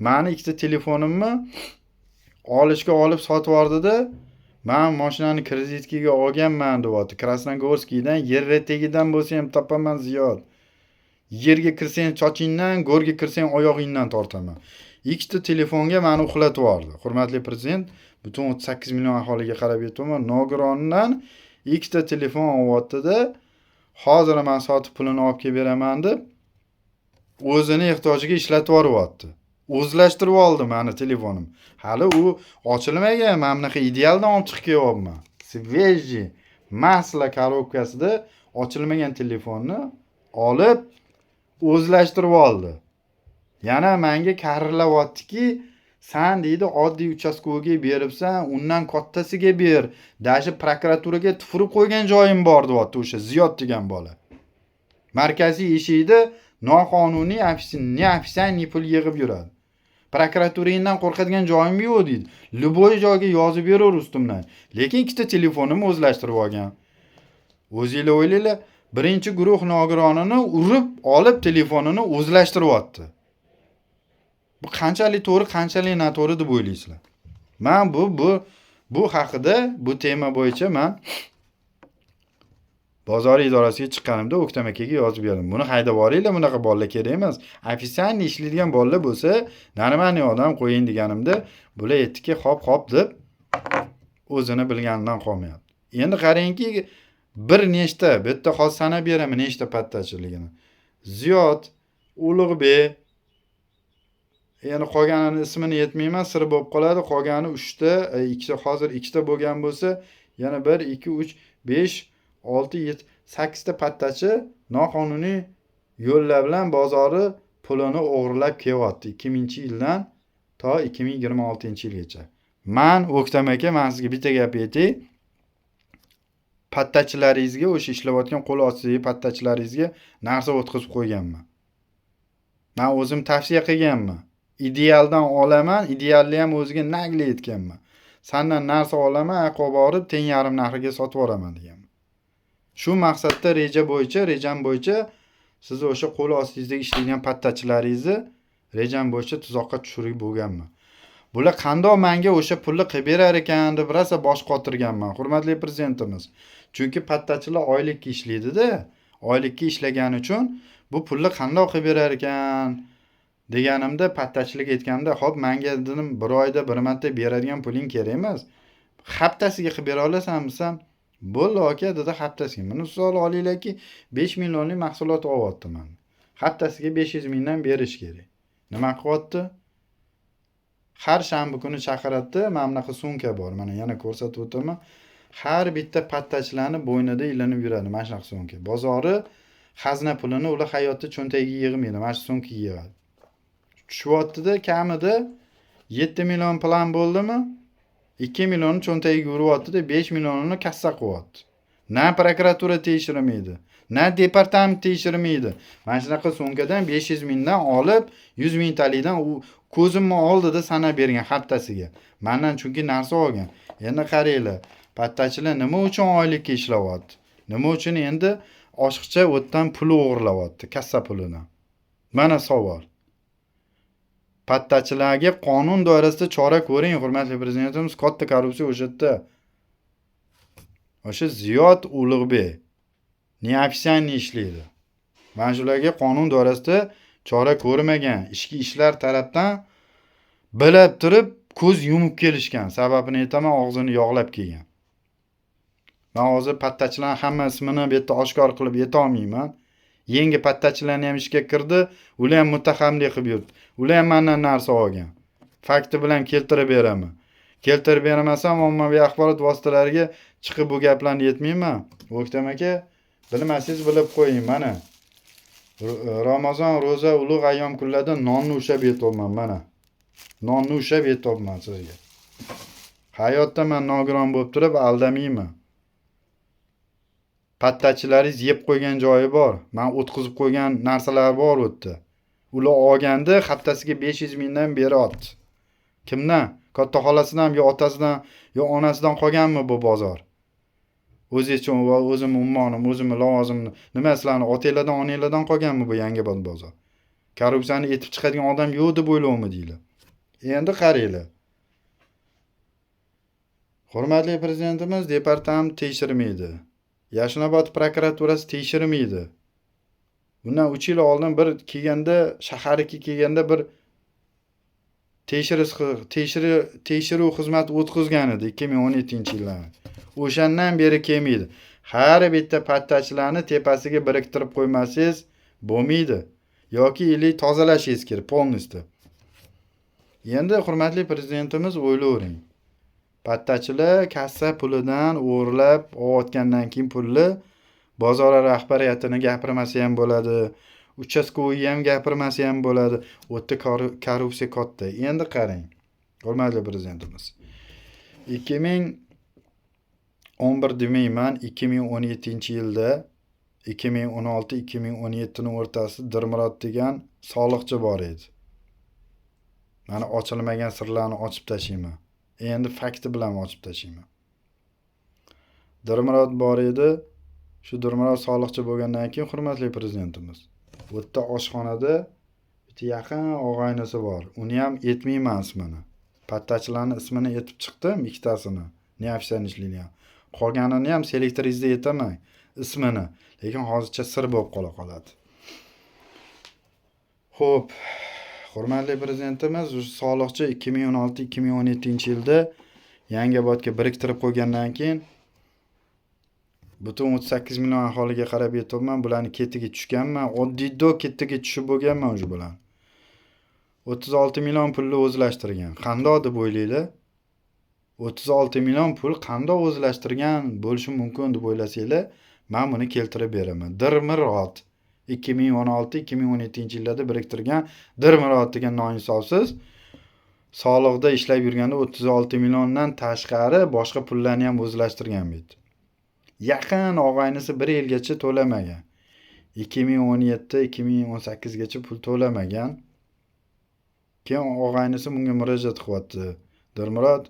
Meni ikkita telefonimni olishga olib sotib yubordida, men mashinani kreditga olganman deyapti. Krasnogorskiydan yer tagidan bo'lsa ham topaman ziyod. Yerga kirsang chochingdan, go'rga kirsang oyog'ingdan tortaman. Ikkita telefonga meni uxlatib yubordi. Hurmatli prezident, butun 38 million aholiga qarab aytaman, nogirondan ikkita telefon olyapti-da, hozir men sotib pulini olib kelib beraman deb o'zini ehtiyojiga ishlatib yuboryapti. O'zlashtirib oldi meni telefonim. Hali u ochilmagan, men bunaqa idealdan olib chiqib kelyapman. Sveji masla korobkasida ochilmagan telefonni olib o'zlashtirib oldi. Yana menga karrilayaptiki, sen deydi oddiy uchastkoviga beribsan, undan kattasiga ber. Dashi prokuraturaga tufurib qo'ygan joyim bor deyapti o'sha Ziyod degan bola. Markaziy eshikda noqonuniy neofitsial pul yig'ib yuradi. Prokuraturadan qo'rqadigan joyim yo'q deydi. Luboy joyga yozib berar ustimdan. Lekin ikkita telefonimni o'zlashtirib olgan. O'zingizlar o'ylanglar, birinchi guruh nogironini urib olib telefonini o'zlashtiryapti. Bu qanchalik to'g'ri, qanchalik noto'g'ri deb o'ylaysizlar? Men bu haqida, bu tema bo'yicha men bozor idorasiga chiqqanimda O'ktam akaga yozib berdim. Buni haydab boringlar, bunaqa bolalar kerak emas. Ofitsial ishlaydigan bolalar bo'lsa, normalniy odam qo'ying deganimda, bular aytdiki, hop deb o'zini bilganidan qolmayapti. Endi qarangki, bir nechta, bu yerda hozir sanab beraman nechta pattachiligini. Ziyod, Ulug'bek, yana qolganini ismini aytmayman, sir bo'lib qoladi. Qolgani 3 ta, hozir 2 ta bo'lgan bo'lsa, yana 1, 2, 3, 5, 6, 7, 8 ta pattachi noqonuniy yo'llar bilan bozori pulini o'g'irlab kelyapti 2000-yildan to 2026-yilgacha. Men O'ktam aka, men sizga bitta gap aytay. Pattachilaringizga, o'sha ishlayotgan qo'l ostidagi pattachilaringizga narsa o'tkazib qo'yganman. Men o'zim tavsiya qilganman. Idealdan olaman, idealni ham o'ziga nagli aytganman. Sendan narsa olaman, aqo borib teng yarim narxiga sotib yuboraman deganman. Shu maqsadda rejam bo'yicha siz o'sha qo'l ostingizda ishlaydigan pattachilaringizni rejam bo'yicha tuzoqqa tushirib bo'lganman. Bular qandoq menga o'sha pulni qilib berar ekan deb rosa bosh qotirganman, hurmatli prezidentimiz. Chunki pattachilar oylikka ishlaydi-da, oylikka ishlagani uchun bu pulni qandoq qilib berar ekan deganimda pattachilik aytganimda, "Xo'p, menga dedim, bir oyda bir marta beradigan puling kerak emas. Haftasiga qilib bera olasanmi?" desam, "Bo'ldi aka" dedi, "haftasiga. Buni misol olinglarki, 5 millionlik mahsulot olyaptiman. Haftasiga 500 mingdan berish kerak. Nima qilyapti? Har shanba kuni chaqiradi, mana bunaqa sumka bor. Mana yana ko'rsatib o'taman. Har bitta pattachilarning bo'ynida ilinib yuradi mana shunaqa sumka. Bozori xazna pulini ular hayotda cho'ntagiga yig'maydi, mana shu sumkaga yig'adi. Tushyapti-da, kamida 7 million plan bo'ldimi? 2 millionni cho'ntagiga uryapti-da, 5 millionini kassa qilyapti. Na prokuratura tekshirmaydi, na departament tekshirmaydi. Mana shunaqa sumkadan 500 mingdan olib, 100 mingtalikdan u ko'zimni oldida sanab bergan haftasiga. Mendan chunki narsa olgan. Endi qaranglar, pattachilar nima uchun oylikka ishlayapti? Nima uchun endi oshiqcha o'tdan pul o'g'irlayapti, kassa pulini? Mana savol. Pattachilarga qonun doirasida chora ko'ring, hurmatli prezidentimiz. Katta korrupsiya o'sha yerda. O'sha Ziyod Ulug'bek neofitsial ishlaydi. Mana shularga qonun doirasida chora ko'rmagan, ichki ishlar tarafdan bilib turib ko'z yumib kelishgan. Sababini aytaman, og'zini yog'lab kelgan. Men hozir pattachilar hamma ismini bu yerda oshkor qilib ayta olmayman. Yangi pattachilarni ham ishga kirdi, ular ham muttahamlik qilib yuribdi. Ular ham mendan narsa olgan. Fakti bilan keltirib beraman. Keltirib bermasam ommaviy axborot vositalariga chiqib bu gaplarni yetmayman. O'ktam aka, bilmasangiz bilib qo'ying, mana. Ramazon ro'za ulug' ayyom kunlarda nonni ushlab yetyapman mana. Nonni ushlab yetyapman sizga. Hayotda men nogiron bo'lib turib aldamayman. Pattachilaringiz yeb qo'ygan joyi bor. Men o'tkazib qo'ygan narsalar bor u yerda. Ular olganda haftasiga 500 mingdan beryapti. Kimdan? Katta xolasidan yo otasidan yo onasidan qolganmi bu bozor? O'zingizcha va o'zim ummonim, o'zim lavozimni nima sizlarni otanglardan, onanglardan qolganmi bu Yangiobod bozor? Korrupsiyani etib chiqadigan odam yo'q deb o'ylaymi deylar. Endi qaranglar. Hurmatli prezidentimiz departament tekshirmaydi. Yashnobod prokuraturasi tekshirmaydi. Bundan 3 yil oldin bir kelganda, shaharga kelganda bir tekshiruv xizmati o'tkazgan edi 2017-yilda. O'shandan beri kelmaydi. Har bitta pattachilarni tepasiga biriktirib qo'ymasangiz bo'lmaydi. Yoki ili tozalashingiz kerak polностью. Endi hurmatli prezidentimiz o'ylayvering. Pattachilar kassa pulidan o'g'irlab olayotgandan keyin pulni bozor rahbariyatini gapirmasa ham bo'ladi. Uchastkoviy ham gapirmasa ham bo'ladi. O'tda korrupsiya katta. Endi qarang. Hurmatli prezidentimiz. 2011 demayman, 2017-yilda 2016-2017 ning o'rtasida Dirmurod degan soliqchi bor edi. Mana ochilmagan sirlarni ochib tashlayman. Endi fakti bilan ochib tashlayman. Dirmurod bor edi. Shu Dirmurod soliqchi bo'lgandan keyin hurmatli prezidentimiz. Bu yerda oshxonada bitta yaqin og'aynisi bor. Uni ham aytmayman ismini. Pattachilarning ismini aytib chiqdim, ikkitasini. Neafsanishlikni ham. Qolganini ham selektoringizda aytaman ismini. Lekin hozircha sir bo'lib qoladi. Xo'p, hurmatli prezidentimiz soliqchi 2016-2017-yilda Yangiobodga biriktirib qo'ygandan keyin butun 38 million aholiga qarab yetyapman. Bularni ketiga tushganman. Oddiy ketiga tushib bo'lganman o'sha bilan. 36 million pulni o'zlashtirgan. Qandoq deb o'ylaylar? 36 million pul qandoq o'zlashtirgan bo'lishi mumkin deb o'ylasanglar, men buni keltirib beraman. Dirmurod 2016-2017-yillarda biriktirgan Dirmurod degan noinsofsiz soliqda ishlab yurganda 36 milliondan tashqari boshqa pullarni ham o'zlashtirgan bu. Yaqin og'aynisi 1 yilgacha to'lamagan. 2017-2018 gacha pul to'lamagan. Keyin og'aynisi bunga murojaat qilyapti. Dirmurod,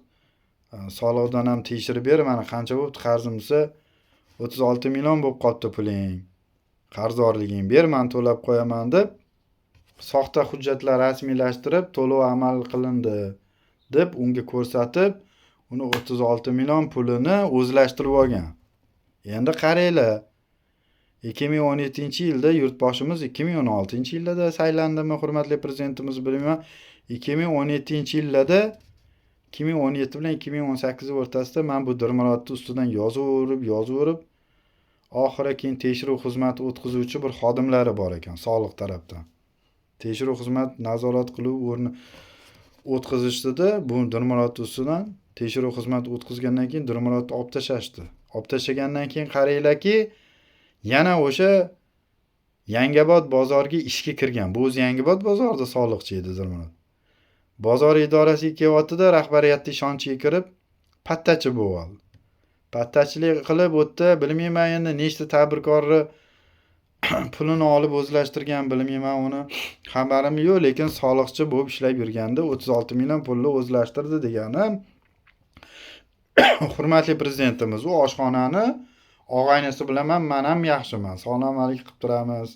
soliqdan ham tekshirib ber, mana qancha bo'libdi qarzimsa 36 million bo'lib qolibdi puling. Qarzdorliging ber, men to'lab qo'yaman deb soxta hujjatlar rasmiylashtirib to'lov amal qilindi deb unga ko'rsatib, uni 36 million pulini o'zlashtirib olgan. Endi qaranglar. 2017-yilda yurtboshimiz 2016-yilda saylandimi, hurmatli prezidentimiz bilmayman. 2017-yilda 2017 bilan 2018 o'rtasida men bu Dirmurodni ustidan yozaverib, oxiri keyin tekshiruv xizmati o'tkazuvchi bir xodimlari bor ekan soliq tarafdan. Tekshiruv xizmat nazorat qilib o'rni o'tkazishdi-da, bu Dirmurod ustidan tekshiruv xizmati o'tkazgandan keyin Dirmurodni olib tashashdi. Olib tashagandan keyin qaranglarki, yana o'sha Yangiobod bozoriga ishga kirgan. Bu o'zi Yangiobod bozorida soliqchi edi Dirmurod. Bozor idorasiga kelyapti-da, rahbariyatning ishonchiga kirib pattachi bo'lib oldi. Pattachilik qilib o'tdi, bilmayman endi nechta tadbirkorni pulini olib o'zlashtirgan, bilmayman uni xabarim yo'q, lekin soliqchi bo'lib ishlab yurganda 36 million pulni o'zlashtirdi degani. Hurmatli prezidentimiz, u oshxonani og'aynisi bilaman, men ham yaxshiman. Salomatlik qilib turamiz.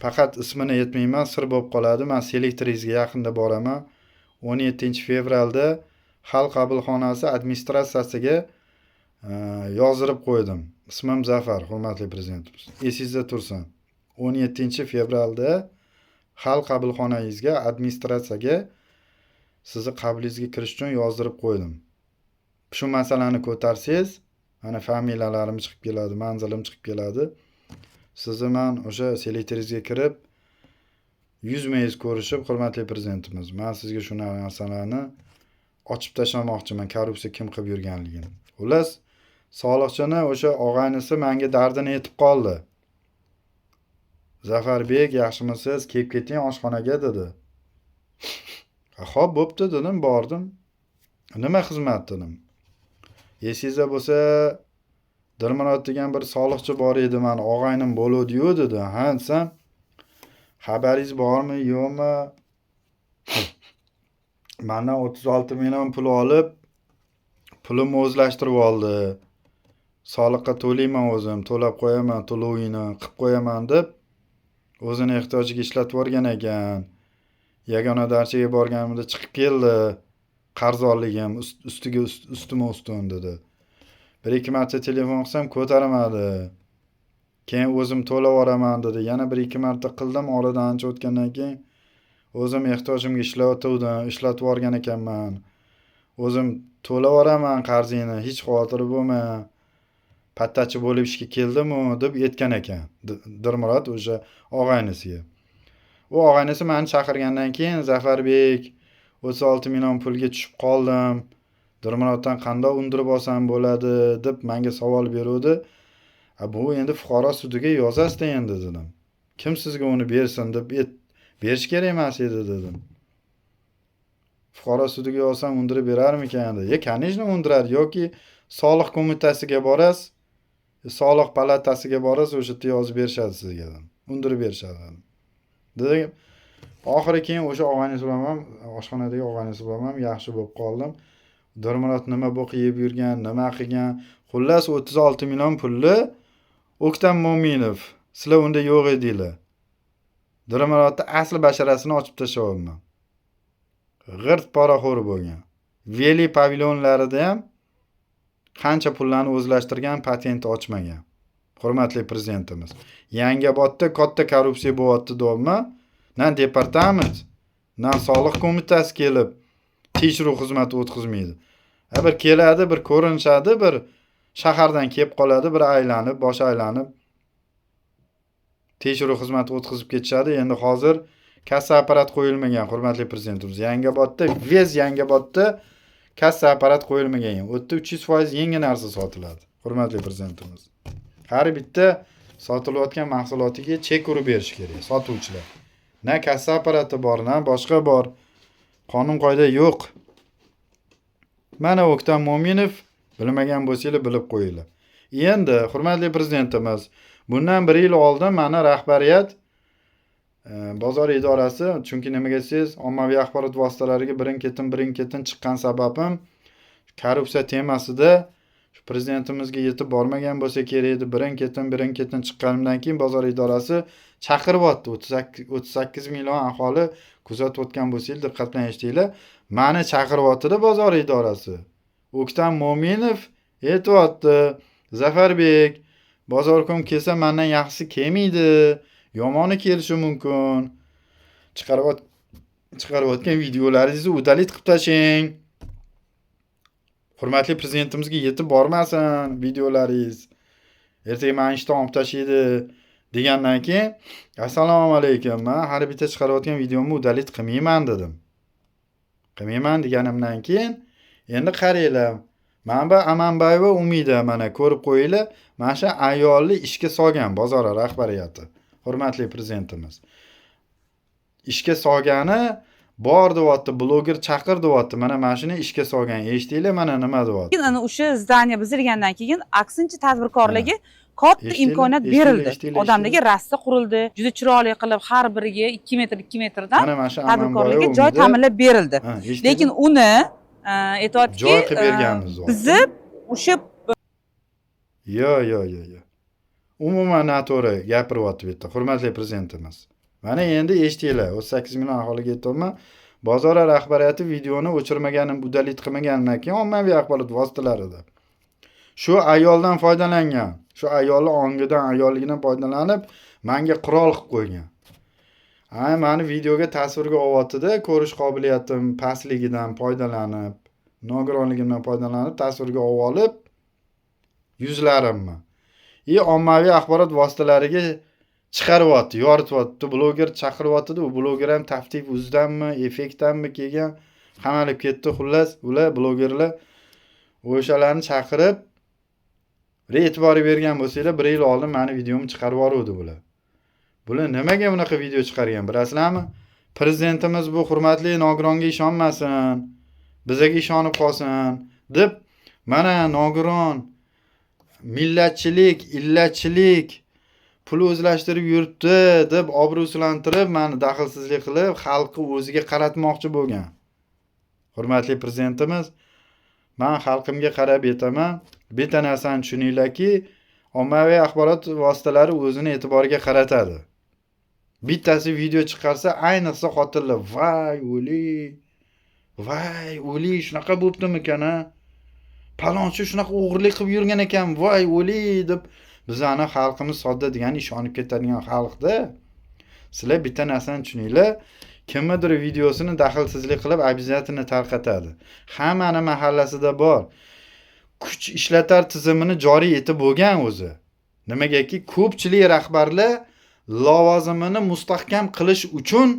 Faqat ismini aytmayman, sir bo'lib qoladi. Men selektoringizga yaqinda boraman. 17-fevralda Xalq qabulxonasi administratsiyasiga yozdirib qo'ydim. Ismim Zafar, hurmatli prezidentimiz. Esingizda tursin. 17-fevralda Xalq qabulxonangizga administratsiyaga sizni qablingizga kirish uchun yozdirib qo'ydim. Shu masalani ko'tarsangiz, mana familiyalarim chiqib keladi, manzilim chiqib keladi. Sizni men o'sha selektoringizga kirib, yuzma-yuz ko'rishib, hurmatli prezidentimiz, men sizga shu narsalarni ochib tashlamoqchiman, korrupsiya kim qilib yurganligini. Xullas, soliqchini o'sha og'aynisi menga dardini aytib qoldi. Zafarbek, yaxshimisiz? Kelib keting oshxonaga dedi. Xo'p, bo'pti dedim, bordim. Nima xizmat dedim. Esingizda bo'lsa, Dirmurod degan bir soliqchi bor edi, meni og'aynim bo'ladi-yu dedi. Ha, desam, xabaringiz bormi, yo'qmi? Mendan 36 million pul olib, pulimni o'zlashtirib oldi. Soliqqa to'layman o'zim, to'lab qo'yaman, to'lovini qilib qo'yaman deb o'zini ehtiyojiga ishlatib yuborgan ekan. Yagona darchaga borganimda chiqib keldi. Qarzdorligim ustiga ustma ustun dedi. 1-2 marta telefon qilsam ko'tarmadi. Keyin o'zim to'lab yuboraman dedi. Yana 1-2 marta qildim, oradan ancha o'tgandan keyin o'zim ehtiyojimga ishlatib yuborgan ekanman. O'zim to'lab yuboraman qarzingni, hech xavotir bo'lma. Pattachi bo'lib ishga keldim-u deb aytgan ekan. Dirmurod o'sha og'aynisiga. U og'aynisi meni chaqirgandan keyin Zafarbek 36 million pulga tushib qoldim. Dirmuroddan qanday undirib olsam bo'ladi deb menga savol beruvdi. Bu endi fuqaro sudiga yozasiz endi dedim. Kim sizga uni bersin deb berish kerak emas edi dedim. Fuqaro sudiga yozsam undirib berarmikan dedi. Конечно undirar yoki soliq qo'mitasiga borasiz, soliq palatasiga borasiz, o'sha yerda yozib berishadi sizga dedim. Undirib berishadi dedim. Oxiri keyin o'sha og'aynisi bilan ham, oshxonadagi og'aynisi bilan ham yaxshi bo'lib qoldim. Dirmurod nima bo'q yeb yurgan, nima qilgan? Xullas 36 million pulni O'ktam Mo'minov, sizlar unda yo'q edinglar. Dirmurodning asl basharasini ochib tashlabman. G'irt poraxo'r bo'lgan. Veli pavilyonlarida ham qancha pullarni o'zlashtirgan, patent ochmagan. Hurmatli prezidentimiz. Yangiobodda katta korrupsiya bo'lyapti deyapman. Na departament, na soliq qo'mitasi kelib tekshiruv xizmati o'tkazmaydi. Bir keladi, bir ko'rinishadi, bir shahardan kelib qoladi, bir aylanib, bosh aylanib tekshiruv xizmati o'tkazib ketishadi. Endi hozir kassa apparat qo'yilmagan, hurmatli prezidentimiz. Yangiobodda kassa apparat qo'yilmagan. U yerda 300% yangi narsa sotiladi, hurmatli prezidentimiz. Har bitta sotilayotgan mahsulotiga chek urib berish kerak sotuvchilar. Na kassa apparati bor, na boshqa bor. Qonun qoida yo'q. Mana O'ktam Mo'minov, bilmagan bo'lsanglar bilib qo'yinglar. Endi hurmatli prezidentimiz, bundan 1 yil oldin mana rahbariyat bozor idorasi, chunki nimaga siz ommaviy axborot vositalariga birin-ketin chiqqan sababim korrupsiya temasida prezidentimizga yetib bormagan bo'lsa kerak edi. Birin-ketin chiqqanimdan keyin bozor idorasi chaqiryapti. 38 million aholi kuzatayotgan bo'lsangiz diqqat bilan eshitinglar. Meni chaqiryapti bozor idorasi. O'ktam Mo'minov aytyapti, Zafarbek, bozorkom kelsa mendan yaxshisi kelmaydi, yomoni kelishi mumkin. Chiqarayotgan videolaringizni udalit qilib tashlang. Hurmatli prezidentimizga yetib bormasin videolaringiz. Ertaga meni ishdan olib tashlaydi degandan keyin, assalomu alaykum, men har bitta chiqarayotgan videomni udalit qilmayman dedim. Qilmayman deganimdan keyin endi qaranglar. Mana Amanbayeva Umida mana ko'rib qo'yinglar. Mana shu ayolni ishga solgan bozor rahbariyati. Hurmatli prezidentimiz. Ishga solgani bor deyapti, bloger chaqir deyapti. Mana shuni ishga solgan. Eshitinglar, mana nima deyapti. Keyin o'sha zdaniya buzilgandan keyin aksincha tadbirkorlarga katta imkoniyat berildi. Odamlarga rasta qurildi. Juda chiroyli qilib har biriga 2 metr 2 metrdan tadbirkorlarga joy ta'minlab berildi. Lekin uni aytayotki, joy qilib berganmiz. Bizni o'sha Yo. Umuman noto'g'ri gapiryapti bu yerda, hurmatli prezidentimiz. Mana endi eshitinglar, 38 million aholiga aytyapman. Bozor rahbariyati videoni o'chirmaganim, udalit qilmaganimdan keyin ommaviy axborot vositalarida shu ayoldan foydalangan. Shu ayolning ongidan, ayolligidan foydalanib, menga qurol qilib qo'ygan. Meni videoga tasvirga olyapti-da, ko'rish qobiliyatim pastligidan foydalanib, nogironligimdan foydalanib tasvirga olib yuzlarimni. ommaviy axborot vositalariga chiqaryapti, yorityapti, bloger chaqiryapti. U bloger ham taftif o'zidanmi, effektdanmi kelgan, qamalib ketdi. Xullas, ular blogerlar o'shalarni chaqirib, e'tibor bergan bo'lsanglar, 1 yil oldin meni videomni chiqarib yuboruvdi bular. Bular nimaga bunaqa video chiqargan, bilasizlarmi? Prezidentimiz bu hurmatli nogironga ishonmasin, bizaga ishonib qolsin deb, mana nogiron millatchilik, illatchilik, pul o'zlashtirib yuribdi deb obro'sizlantirib, meni daxlsizlik qilib, xalqni o'ziga qaratmoqchi bo'lgan. Hurmatli prezidentimiz, men xalqimga qarab aytaman, bitta narsani tushuninglarki, ommaviy axborot vositalari o'zini e'tiboriga qaratadi. Bittasi video chiqarsa, ayniqsa xotinlar, voy o'li, shunaqa bo'ptimikan a? Palonchi shunaqa o'g'irlik qilib yurgan ekan, voy o'li deb, bizani xalqimiz sodda degan ishonib ketadigan xalqda. Sizlar bitta narsani tushuninglar, kimnidir videosini daxlsizlik qilib обязательно tarqatadi. Hammani mahallasida bor. Kuch ishlatar tizimini joriy etib bo'lgan o'zi. Nimagaki ko'pchilik rahbarlar lavozimini mustahkam qilish uchun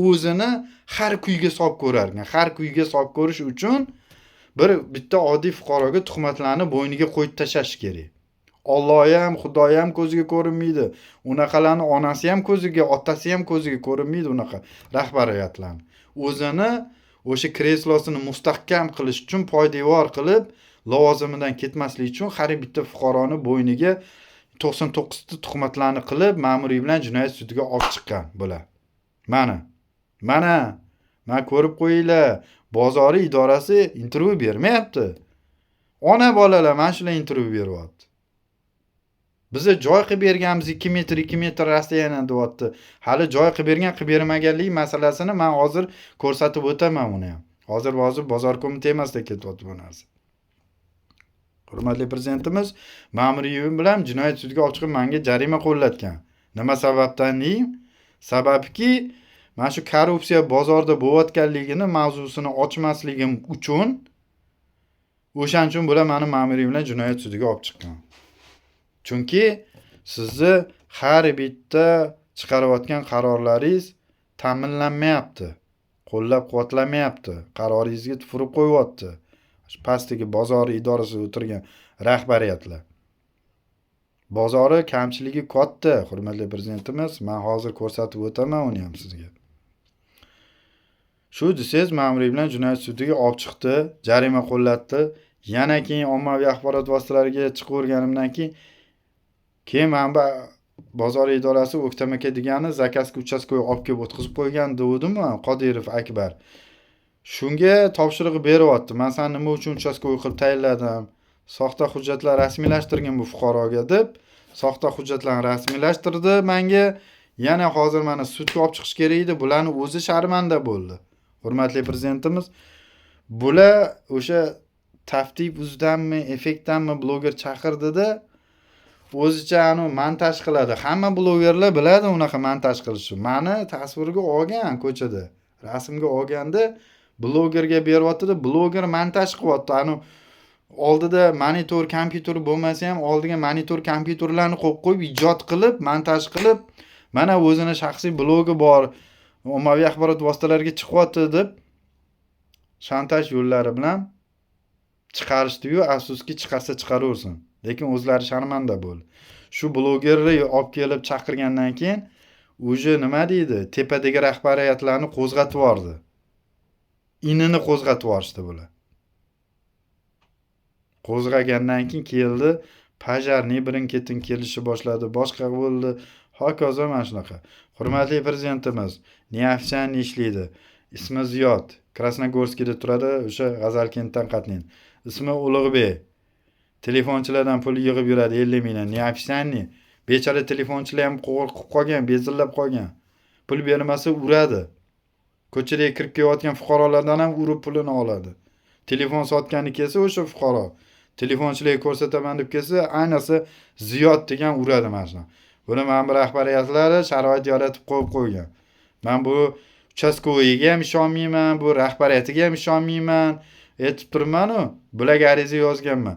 o'zini har kuyga solib ko'rargan. Har kuyga solib ko'rish uchun bitta oddiy fuqaroga tuhmatlarni bo'yniga qo'yib tashlash kerak. Alloh ham, Xudoy ham ko'ziga ko'rinmaydi. Unaqalarni onasi ham ko'ziga, otasi ham ko'ziga ko'rinmaydi unaqa rahbariyatlarni. O'zini o'sha kreslosini mustahkam qilish uchun poydevor qilib, lavozimidan ketmaslik uchun har bitta fuqaroni bo'yniga 99 ta tuhmatlarni qilib, ma'muriy bilan jinoyat sudiga olib chiqqan bular. Mana ko'rib qo'yinglar, bozori idorasi intervyu bermayapti. Ona bolalar mana shular intervyu beryapti. Biza joy qilib berganmiz 2 metr rasiyani deyapti. Hali joy qilib bermaganlik masalasini men hozir ko'rsatib o'taman uni ham. Hozir bozor komiteti emasda ketyapti bu narsa. Hurmatli prezidentimiz ma'muriy yo'l bilan jinoyat sudiga olib chiqib menga jarima qo'llatgan. Nima sababdan deyim? Sababki men shu korrupsiya bozorda bo'layotganligini mavzusini ochmasligim uchun o'shaning uchun bular meni ma'muriy bilan jinoyat sudiga olib chiqqan. Chunki sizni har bitta chiqarayotgan qarorlaringiz ta'minlanmayapti, qo'llab-quvvatlanmayapti, qaroringizga tufurib qo'yyapti. Pastdagi bozor idorasida o'tirgan rahbariyatlar. Bozori kamchiligi katta, hurmatli prezidentimiz, men hozir ko'rsatib o'taman uni ham sizga. Shu desangiz ma'muriy bilan jinoyat sudiga olib chiqdi, jarima qo'llatdi. Yana keyin ommaviy axborot vositalariga chiqib o'rganimdan keyin mana bozor idorasi O'ktam aka degani zakazga uchastkoga olib kelib o'tkazib qo'ygan devdimmi, Qodirov Akbar. Shunga topshiriq beryapti. Men seni nima uchun uchastkoga qilib tayinladim? Soxta hujjatlar rasmiylashtirgan bu fuqaroga deb, soxta hujjatlarni rasmiylashtirdi menga. Yana hozir meni sudga olib chiqish kerak edi. Bularni o'zi sharmanda bo'ldi. Hurmatli prezidentimiz, bular o'sha taftif o'zidanmi, effektdanmi bloger chaqirdi-da, o'zicha montaj qiladi. Hamma blogerlar biladi unaqa montaj qilishni. Meni tasvirga olgan ko'chada, rasmga olganda blogerga beryapti-da, bloger montaj qilyapti. Oldida monitor, kompyuter bo'lmasa ham oldiga monitor, kompyuterlarni qo'yib ijod qilib, montaj qilib, mana o'zini shaxsiy blogi bor, ommaviy axborot vositalariga chiqyapti deb shantaj yo'llari bilan chiqarishdi-yu, afsuski chiqarsa chiqaraversin. Lekin o'zlari sharmanda bo'ldi. Shu blogerni olib kelib chaqirgandan keyin o'zi nima deydi? Tepadagi rahbariyatlarni qo'zg'atib yubordi. Inini qo'zg'atib yuborishdi bular. Qo'zg'agandan keyin keldi, pajarni birin-ketin kelishni boshladi, boshqa bo'ldi, hokazo mana shunaqa. Hurmatli prezidentimiz, Neofitsan ishlaydi. Ismi Ziyod, Krasnogorskda turadi, o'sha G'azalkentdan qatnaydi. Ismi Ulug'bek. Telefonchilardan pul yig'ib yuradi 50 mingdan. Neofitsanni. Bechora telefonchilar ham qo'rqib qolgan, bezillab qolgan. Pul bermasa uradi. Ko'chaga kirib kelayotgan fuqarolardan ham urib pulini oladi. Telefon sotgani kelsa o'sha fuqaro, telefonchilarga ko'rsataman deb kelsa, ayniqsa Ziyod degan uradi mana shuni. Buni men bir rahbariyatlari sharoit yaratib qo'ygan. Men bu uchastkoviga ham ishonmayman, bu rahbariyatiga ham ishonmayman. Aytib turman-ku, bularga ariza yozganman.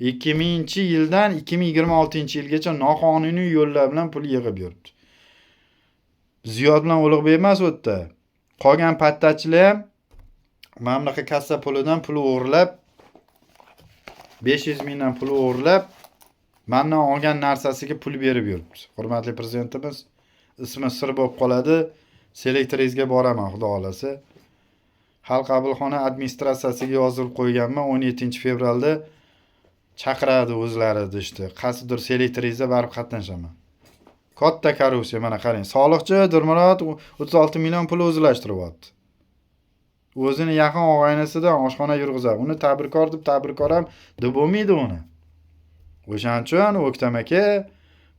2000-yildan 2026-yilgacha noqonuniy yo'llar bilan pul yig'ib yuribdi. Ziyod bilan Ulug'bek emas u yerda. Qolgan pattachilar ham mana bunaqa kassa pulidan pul o'g'irlab 500 mingdan pul o'g'irlab mendan olgan narsasiga pul berib yuribdi. Hurmatli prezidentimiz, ismi sir bo'lib qoladi. Selektoringizga boraman, xudo xolasa. Xalq qabulxona administratsiyasiga yozib qo'yganman 17 fevralda chaqiradi o'zlari deydi. Qaysidir selektoringizda barib qatnashaman. Katta korrupsiya, mana qarang. Soliqchi Durmurod 36 million pul o'zlashtiryapti. O'zini yaqin og'aynisidan oshxona yurg'izadi. Uni tabrikor deb tabrikor ham deb bo'lmaydi uni. O'shaning uchun O'ktam aka,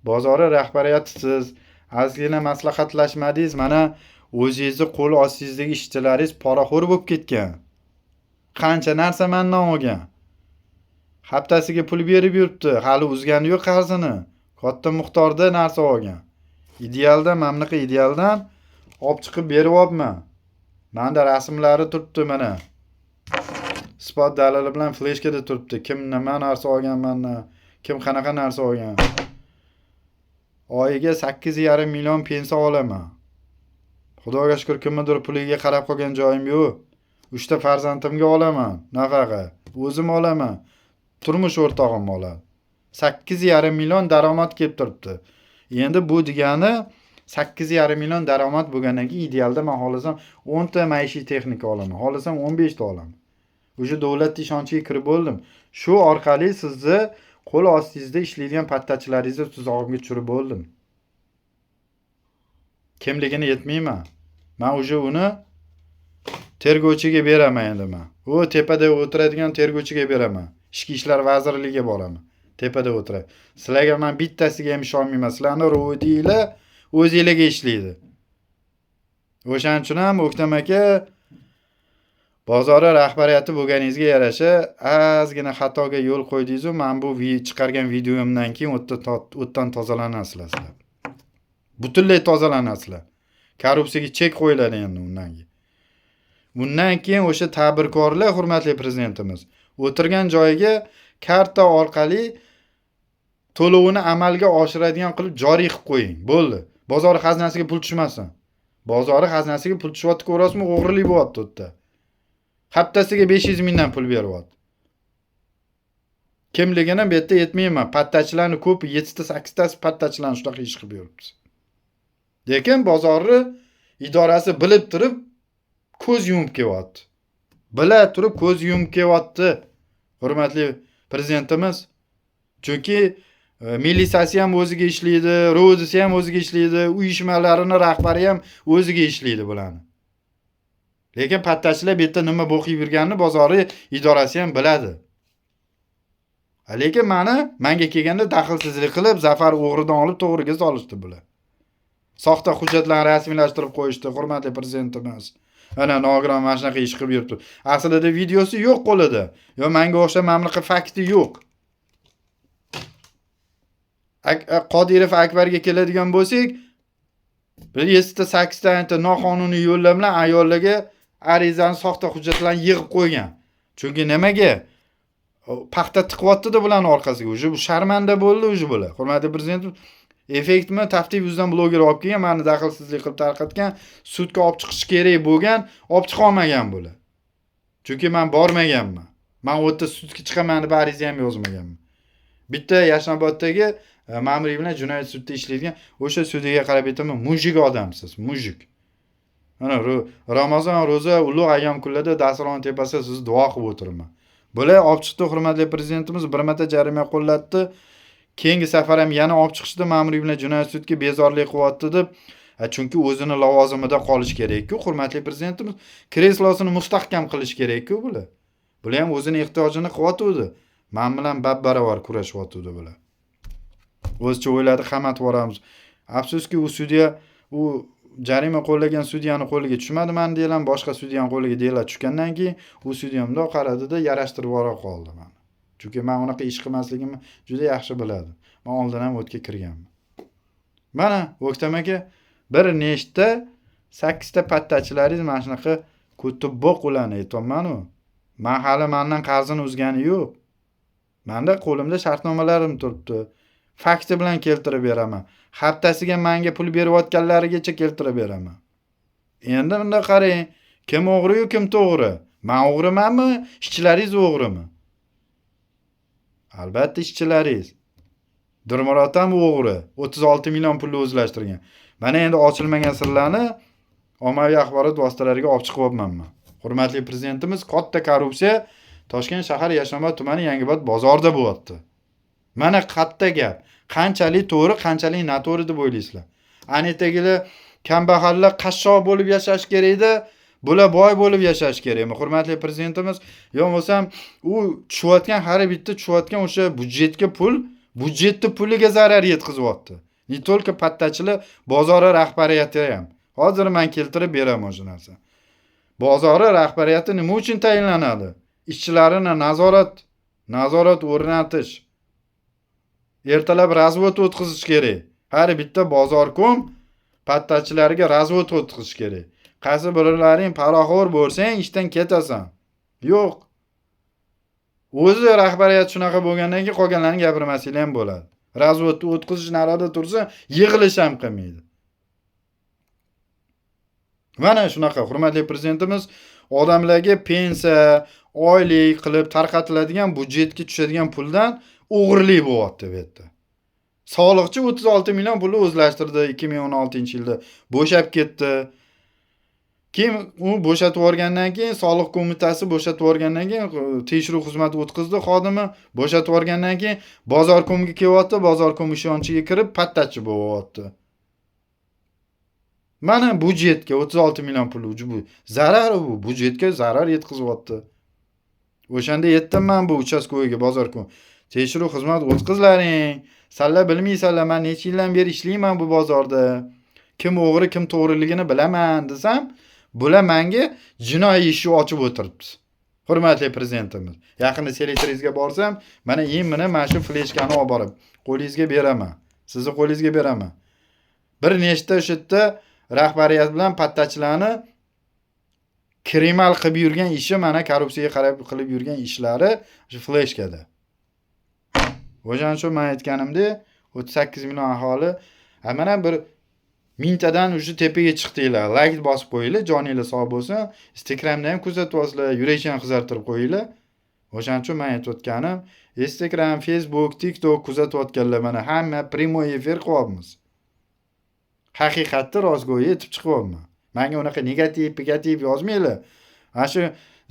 bozori rahbariyatisiz, ozgina maslahatlashmadingiz, mana o'zingizni qo'l ostingizdagi ishchilaringiz poraxo'r bo'lib ketgan. Qancha narsa mendan olgan. Haftasiga pul berib yuribdi, hali uzgani yo'q qarzini. Katta miqdorda narsa olgan. Idealdan, mamlaqa idealdan olib chiqib beryapman. Menda rasmlari turibdi mana. Isbot dalili bilan fleshkada turibdi. Kim nima narsa olgan mendan, kim qanaqa narsa olgan. Oyiga 8,5 million pensiya olaman. Xudoga shukr, kimnidir puliga qarab qolgan joyim yo'q. 3 ta farzandimga olaman nafaqa. O'zim olaman. Turmush o'rtog'im oladi. 8,5 million daromad kelib turibdi. Endi bu degani 8,5 million daromad bo'lgandan keyin idealda men xohlasam 10 ta maishiy texnika olaman. Xohlasam 15 ta olaman. O'sha davlat ishonchiga kirib bo'ldim. Shu orqali sizni qo'l ostingizda ishlaydigan pattachilaringizni tuzog'imga tushirib bo'ldim. Kimligini yetmayman. Men o'sha uni tergovchiga beraman endi men. U tepada o'tiradigan tergovchiga beraman. Ichki ishlar vazirligiga boraman. Tepada o'tiradi. Sizlarga men bittasiga ham ishonmayman. Sizlarni ro'yinglar o'zingizlarga ishlaydi. O'shaning uchun ham O'ktam aka, bozori rahbariyati bo'lganingizga yarasha ozgina xatoga yo'l qo'ydingiz-ku. Men bu chiqargan videomdan keyin o'tdan tozalanasizlar sizlar. Butunlay tozalanasizlar. Korrupsiyaga chek qo'yiladi endi undan keyin. Bundan keyin o'sha tadbirkorlar, hurmatli prezidentimiz, o'tirgan joyiga karta orqali to'lovini amalga oshiradigan qilib joriy qilib qo'ying. Bo'ldi. Bozor xazinasiga pul tushmasin. Bozori xazinasiga pul tushyapti, ko'rasizmi? O'g'rilik bo'lyapti u yerda. Haftasiga 500 mingdan pul beryapti. Kimligini bu yerda yetmayman. Pattachilarni ko'p, 7 ta 8 tasi pattachilarni shunaqa ish qilib yuribdi. Lekin bozorni idorasi bilib turib ko'z yumib kelyapti. Bila turib ko'z yumib kelyapti. Hurmatli prezidentimiz. Chunki militsiyasi ham o'ziga ishlaydi, ro'zisi ham o'ziga ishlaydi, uyushmalarining rahbari ham o'ziga ishlaydi bularni. Lekin pattachilar bu yerda nima bo'qib yurganini bozori idorasi ham biladi. Lekin menga kelganda daxlsizlik qilib, Zafar o'g'ridan olib to'g'riga solishdi bular. Soxta hujjatlarni rasmiylashtirib qo'yishdi, hurmatli prezidentimiz. Ana nogiron mana shunaqa ish qilib yuribdi. Aslida videosi yo'q qo'lida. Yo menga o'xshab mamlaqa fakti yo'q. Qodirov Akbarga keladigan bo'lsak, 7 ta 8 ta noqonuniy yo'llar bilan ayollarga arizani soxta hujjatlarni yig'ib qo'ygan. Chunki nimaga? Paxta tiqyapti-da bularning orqasiga. O'sha bu sharmanda bo'ldi o'sha bular. Hurmatli prezident, effektmi taftiv yuzdan bloger olib kelgan, meni daxlsizlik qilib tarqatgan, sudga olib chiqish kerak bo'lgan, olib chiqa olmagan bular. Chunki men bormaganman. Men u yerda sudga chiqaman deb ariza ham yozmaganman. Bitta Yashnoboddagi ma'muriy bilan jinoyat sudida ishlaydigan o'sha sudiga qarab aytaman, mujik odamsiz, mujik. Mana Ramazon ro'za ulug' ayyom kunlarda dasturxon tepasida siz duo qilib o'tiraman. Bular olib chiqdi, hurmatli prezidentimiz bir marta jarima qo'llatdi. Keyingi safar ham yana olib chiqishdi, ma'muriy bilan jinoyat sudga bezorlik qilyapti deb. Chunki o'zini lavozimida qolish kerak-ku, hurmatli prezidentimiz. Kreslosini mustahkam qilish kerak-ku bular. Bular ham o'zini ehtiyojini qilyapti. Men bilan bab-baravar kurashyapti bular. O'zcha o'yladi, qamat boramiz. Afsuski u sudya, u jarima qo'llagan sudyani qo'liga tushmadi, men deyman, boshqa sudyaning qo'liga deylar tushgandan keyin u sudya bundoq qaradida yarashtirib yubora qoldi meni. Chunki men unaqa ish qilmasligimni juda yaxshi biladi. Men oldin ham o'tga kirganman. Mana O'ktam aka, bir nechta 8 ta pattachilaringiz mana shunaqa kutib boq ularni aytayman-ku. Men hali mendan qarzini uzgani yo'q. Menda qo'limda shartnomalarim turibdi. Fakti bilan keltirib beraman. Haftasiga menga pul berayotganlarigacha keltirib beraman. Endi bunda qarang, kim o'g'ri-yu kim to'g'ri? Men o'g'rimanmi, ishchilaringiz o'g'rimi? Albatta ishchilaringiz. Durmurod ham o'g'ri. 36 million pulni o'zlashtirgan. Mana endi ochilmagan sirlarni ommaviy axborot vositalariga olib chiqyapman men. Hurmatli prezidentimiz, katta korrupsiya Toshkent shahar Yashnobod tumani Yangibod bozorida bo'lyapti. Mana katta gap. Qanchalik to'g'ri, qanchalik noto'g'ri deb o'ylaysizlar? Anetagilar kambag'allar qashshoq bo'lib yashash kerak-da, bular boy bo'lib yashash kerakmi? Hurmatli prezidentimiz, yo bo'lsam u tushayotgan har bitta tushayotgan o'sha byudjetga pul, byudjetni puliga zarar yetkazyapti. Ne только pattachilar, bozori rahbariyati ham. Hozir men keltirib beraman o'sha narsa. Bozori rahbariyati nima uchun tayinlanadi? Ishchilarini nazorat o'rnatish. Ertalab razvod o'tkazish kerak. Har bitta bozorkom pattachilarga razvod o'tkazish kerak. Qaysi birlaring paraxo'r bo'lsang, ishdan ketasan. Yo'q. O'zi rahbariyat shunaqa bo'lgandan keyin qolganlarni gapirmaslik ham bo'ladi. Razvodni o'tkazish narada tursa, yig'ilish ham qilmaydi. Mana shunaqa hurmatli prezidentimiz odamlarga pensiya, oylik qilib tarqatiladigan byudjetga tushadigan puldan o'g'irlik bo'lyapti bu yerda. Soliqchi 36 million pulni o'zlashtirdi 2016-yilda. Bo'shab ketdi. Keyin u bo'shatib yuborgandan keyin soliq qo'mitasi bo'shatib yuborgandan keyin tekshiruv xizmati o'tkazdi xodimi. Bo'shatib yuborgandan keyin bozorkomga kelyapti, bozorkom ishonchiga kirib pattachi bo'lyapti. Mana byudjetga 36 million pul bu zarar, bu byudjetga zarar yetkazyapti. O'shanda yetdim men bu uchastkoviga bozorkom. Tekshiruv xizmat o'tkazlaring. Sizlar bilmaysanlar, men necha yildan beri ishlayman bu bozorda. Kim o'g'ri, kim to'g'riligini bilaman desam, bular menga jinoiy ishni ochib o'tiribdi. Hurmatli prezidentimiz, yaqinda selektoringizga borsam, mana mana shu fleshkani olib borib qo'lingizga beraman. Sizni qo'lingizga beraman. Bir nechta o'sha yerda rahbariyat bilan pattachilarni kriminal qilib yurgan ishi, mana korrupsiyaga qarab qilib yurgan ishlari shu fleshkada. O'shan shu men aytganimda 38 million aholi, mana bir mingtadan o'sha tepaga chiqdinglar. Like bosib qo'yinglar, joninglar sog' bo'lsin. Instagramda ham kuzatyapsizlar, yurakdan qizartirib qo'yinglar. O'shan shu men aytayotganim, Instagram, Facebook, TikTok kuzatayotganlar mana hamma primoy efir qilyapmiz. Haqiqatni rostgo'y aytib chiqyapman. Menga unaqa negativ yozmanglar. Mana shu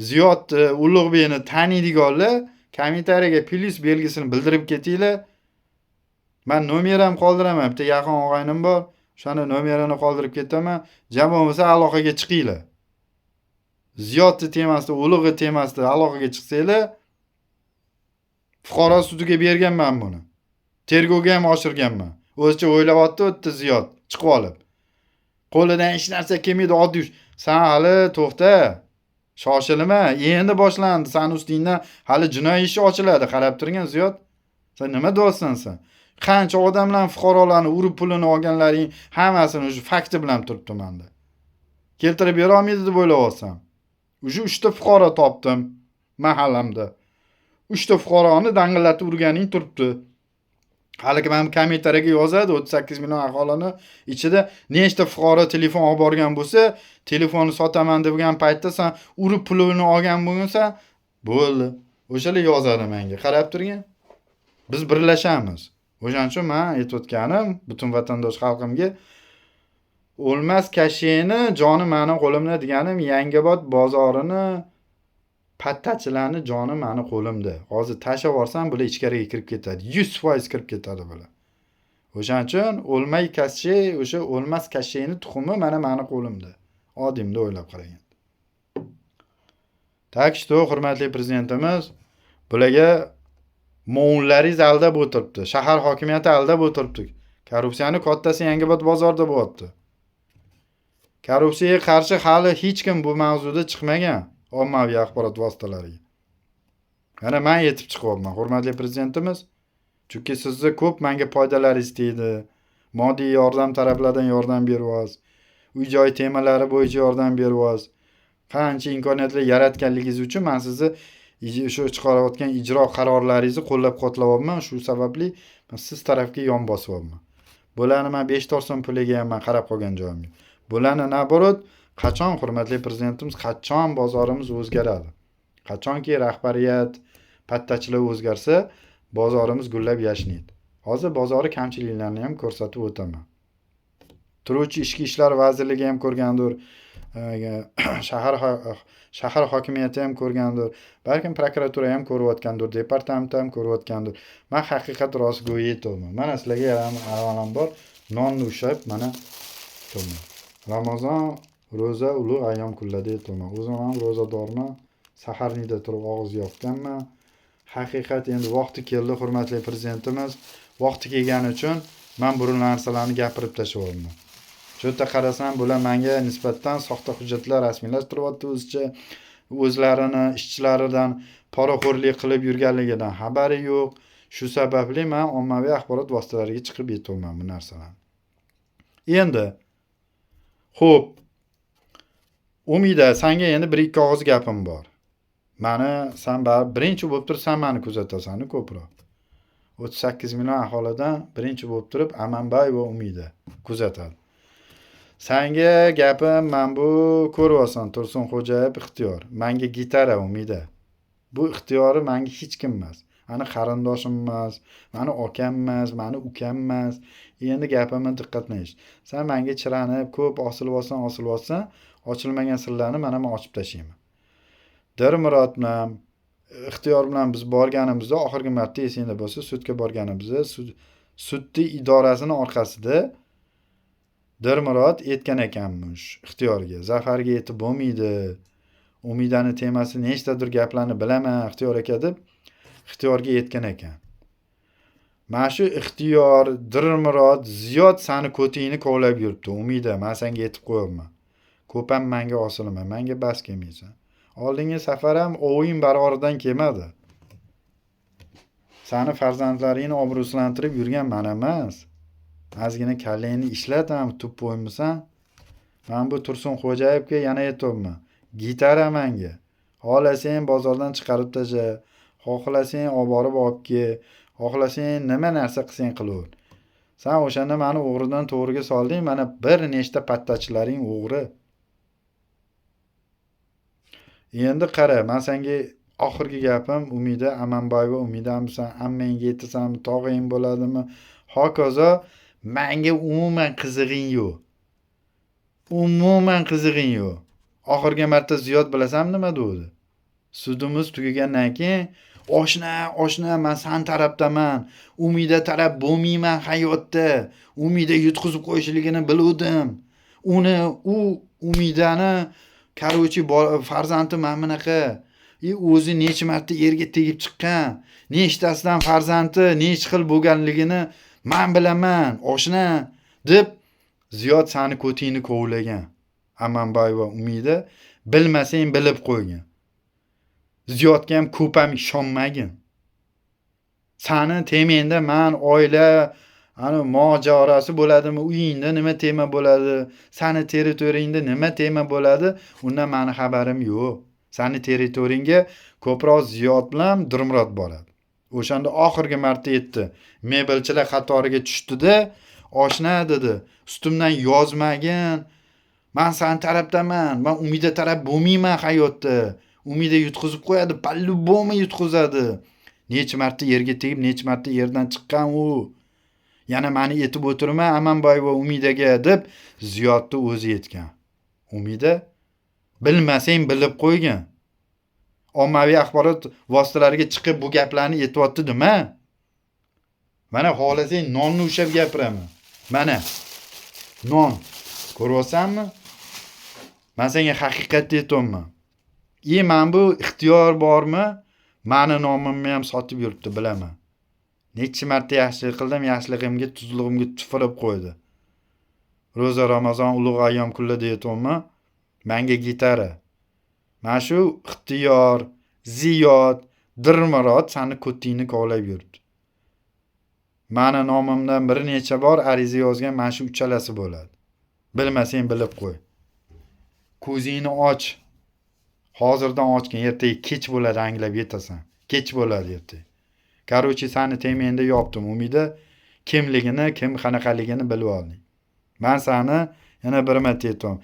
Ziyod Ulug'bekni taniydiganlar kommentariyaga plus belgisini bildirib ketinglar. Men nomerim qoldiraman. Bitta yaqin og'aynim bor. O'shani nomerini qoldirib ketaman. Javob bo'lsa aloqaga chiqinglar. Ziyodni temasida, Ulug'i temasida aloqaga chiqsanglar, fuqaro sudiga berganman buni. Tergovga ham oshirganman. O'zicha o'ylayapti o'tdi Ziyod chiqib olib. Qo'lidan hech narsa kelmaydi, oddiy. Sen hali to'xta. Shoshilma, endi boshlandi. Sen ustingdan hali jinoiy ish ochiladi. Qarab turgan Ziyod. Sen nima deyapsan sen? Qancha odamlar fuqarolarni urib pulini olganlaring hammasini o'sha fakti bilan turibdi menda. Keltirib bera olmaydi deb o'ylayapsam. O'sha 3 ta fuqaro topdim mahallamda. 3 ta fuqaroni dangillatib urganing turibdi. Hali men kommentariyaga yozadi 38 million aholini ichida nechta fuqaro telefon olib borgan bo'lsa, telefonni sotaman degan paytda sen urib pulini olgan bo'lsa, bo'ldi. O'shalar yozadi menga. Qarab turgan. Biz birlashamiz. O'shan uchun men aytayotganim butun vatandosh xalqimga o'lmas kashini joni meni qo'limda deganim Yangibod bozorini pattachilarni joni meni qo'limda. Hozir tashlab yuborsam bular ichkariga kirib ketadi. 100% kirib ketadi bular. O'shan uchun o'lmay kashi, o'sha o'lmas kashini tuxumi meni qo'limda. Oddimda o'ylab qarang. Tak что, hurmatli prezidentimiz, bularga mo'unlaringiz aldab o'tiribdi. Shahar hokimiyati aldab o'tiribdi. Korrupsiyani kattasi Yangibod bozorida bo'lyapti. Korrupsiyaga qarshi hali hech kim bu mavzuda chiqmagan ommaviy axborot vositalariga. Mana men yetib chiqyapman, hurmatli prezidentimiz. Chunki sizni ko'p menga foydalaringiz tegdi. Moddiy yordam taraflardan yordam beryapsiz. Uy-joy temalari bo'yicha yordam beryapsiz. Qancha imkoniyatlar yaratganligingiz uchun men sizni shu chiqarayotgan ijro qarorlaringizni qo'llab-quvvatlayapman. Shu sababli siz tarafga yon bosyapman. Bularni men 5 so'm puliga ham men qarab qolgan joyimga. Bularni naborot qachon hurmatli prezidentimiz qachon bozorimiz o'zgaradi? Qachonki rahbariyat, pattachilar o'zgarsa, bozorimiz gullab yashnaydi. Hozir bozori kamchiliklarni ham ko'rsatib o'taman. Turuvchi Ichki ishlar vazirligi ham ko'rgandir, shahar hokimiyati ham ko'rgandir, balkim prokuratura ham ko'rayotgandir, departament ham ko'rayotgandir. Men haqiqat rostgo'yi aytaman. Mana sizlarga avvalambor nonni ushab, mana aytaman. Ramazon ro'za ulug' ayyom kunlarda aytaman. O'zim ham ro'zadorman. Saharnida turib og'iz yopganman. Haqiqat endi vaqti keldi, hurmatli prezidentimiz. Vaqti kelgani uchun men bu narsalarni gapirib tashlayapman. Shu yerda qarasam, bular menga nisbatan soxta hujjatlar rasmiylashtiryapti o'zicha. O'zlarini ishchilaridan poraxo'rlik qilib yurganligidan xabari yo'q. Shu sababli men ommaviy axborot vositalariga chiqib aytaman bu narsalarni. Endi xo'p, Umida, senga endi bir ikki og'iz gapim bor. Mani sen birinchi bo'lib turib, sen meni kuzatasan ko'proq. 38 million aholidan birinchi bo'lib turib, Amanbay va Umida kuzatadi. Senga gapim, men bu ko'ryapsan, Tursunxo'jayev ixtiyor. Menga gitara Umida. Bu ixtiyori menga hech kim emas. Mani qarindoshim emas, mani okam emas, mani ukam emas. Endi gapimni diqqatla eshit. Sen menga chiranib, ko'p osilib olsan, ochilmagan sirlarni men ochib tashlayman. Dirmurod bilan, ixtiyor bilan biz borganimizda, oxirgi marta esingda bo'lsa, sudga borganimizda, sudning idorasining orqasida Dirmurod aytgan ekanmish ixtiyorga. Zafarga yetib bo'lmaydi. Umidani temasi nechtadir gaplarni bilaman, ixtiyor aka deb ixtiyorga aytgan ekan. Mana shu ixtiyor, Dirmurod ziyod sani ko'tingni kovlab yuribdi. Umida, men senga aytib qo'yaman. Ko'pam menga osilma, menga bas kelmaysan. Oldingi safar ham o'yin baroridan kelmadi. Sani farzandlaringni obro'sizlantirib yurgan men emas. Ozgina kallangni ishlatam, tub qo'ymisan. Men bu Tursunxo'jayevga yana aytibman. Gitara menga. Xohlasang bozordan chiqarib tasha, xohlasang olib borib olib kel, xohlasang nima narsa qilsang qilaver. Sen o'shanda meni o'g'ridan to'g'riga solding, mana bir nechta pattachilaring o'g'ri. Endi qara, men senga oxirgi gapim Umida Amanboyeva, Umidamisan, ammangga aytasanmi, tog'ing bo'ladimi? Hokazo menga umuman qizig'ing yo'q. Umuman qizig'ing yo'q. Oxirgi marta Ziyod bilasan nima dedi? Sudimiz tugagandan keyin, "Oshna, men san tarafdaman. Umida taraf bo'lmayman hayotda. Umida yutqizib qo'yishligini biluvdim. U Umidani Karochi farzandi men bunaqa. O'zi necha marta yerga tegib chiqqan, nechtasidan farzandi nech xil bo'lganligini men bilaman, oshna" deb Ziyod sani ko'tingni kovlagan. Amanboy va Umida bilmasang bilib qo'ygan. Ziyodga ham ko'pam ishonmagin. Sani temenda men oila mojarasi bo'ladimi, uyingda nima tema bo'ladi, sani territoriyingda nima tema bo'ladi, undan meni xabarim yo'q. Sani territoriyingga ko'proq Ziyod bilan Dirmurod boradi. O'shanda oxirgi marta aytdi. Mebelchilar qatoriga tushdi-da, oshna dedi, ustimdan yozmagin. Men san tarafdaman. Men Umida taraf bo'lmayman hayotda. Umida yutqizib qo'yadi, pallu bo'lma yutqizadi. Necha marta yerga tegib, necha marta yerdan chiqqan u. Yana meni aytib o'tirma Amanboy va Umidaga deb Ziyodni o'zi aytgan. Umida bilmasang bilib qo'ygan. Ommaviy axborot vositalariga chiqib bu gaplarni aytibdi nima? Mana xohlasang nonni ushab gapiraman. Mana non. Ko'ryosanmi? Men senga haqiqatni aytaman. Men bu ixtiyor bormi? Meni nomimni ham sotib yuribdi, bilaman. Necha marta yaxshilik qildim, yaxshiligimga, tuzligimga tufirib qo'ydi. Ro'za Ramazon ulug' ayyom kunlarda aytaman, menga gitara. Mana shu ixtiyor, Ziyod, Dirmurod sani ko'tingni kovlab yuribdi. Meni nomimdan bir necha bor ariza yozgan mana shu uchalasi bo'ladi. Bilmasang bilib qo'y. Ko'zingni och. Hozirdan ochgin, ertaga kech bo'ladi, anglab yetasan. Kech bo'ladi ertaga. Короче, seni temenda yopdim. Umida kimligini, kim qanaqaligini bilib olding. Men seni yana bir marta aytaman.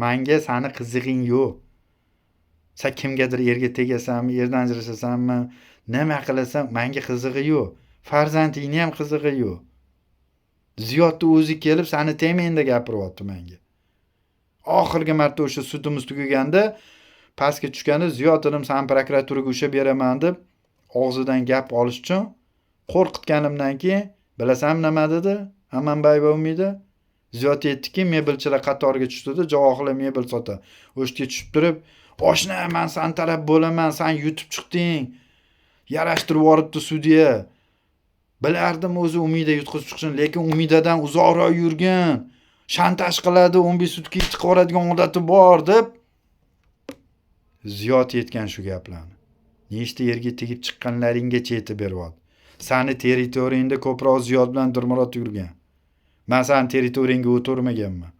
Menga seni qizig'ing yo'q. Sen kimgadir erga tegasanmi, erdan ajrasasanmi, nima qilasan, menga qizig'i yo'q. Farzandingni ham qizig'i yo'q. Ziyodni o'zi kelib seni temenda gapiryapti menga. Oxirgi marta o'sha sudimiz tugaganda pastga tushganda Ziyod dedim, sen prokuraturaga o'sha beraman deb og'zidan gap olish uchun qo'rqitganimdan keyin bilasan nima dedi? Amanbay va Umida Ziyod aytdiki, mebelchilar qatoriga tushdida, javohirlar mebel sota. O'shga tushib turib, "Oshna, men san taraf bo'laman, sen yutib chiqding. Yarashtirib yuboribdi sudya." Bilardim o'zi Umida yutqizib chiqishini, lekin Umidadan uzoqroq yurgan. Shantaj qiladi, 15 sutka chiqib yuboradigan odati bor deb Ziyod aytgan shu gaplarni. Nechta yerga tegib chiqqanlaringgacha aytib beryapti. Seni territoriyangda ko'proq Ziyod bilan Dirmurod yurgan. Men seni territoriyangga o'tirmaganman.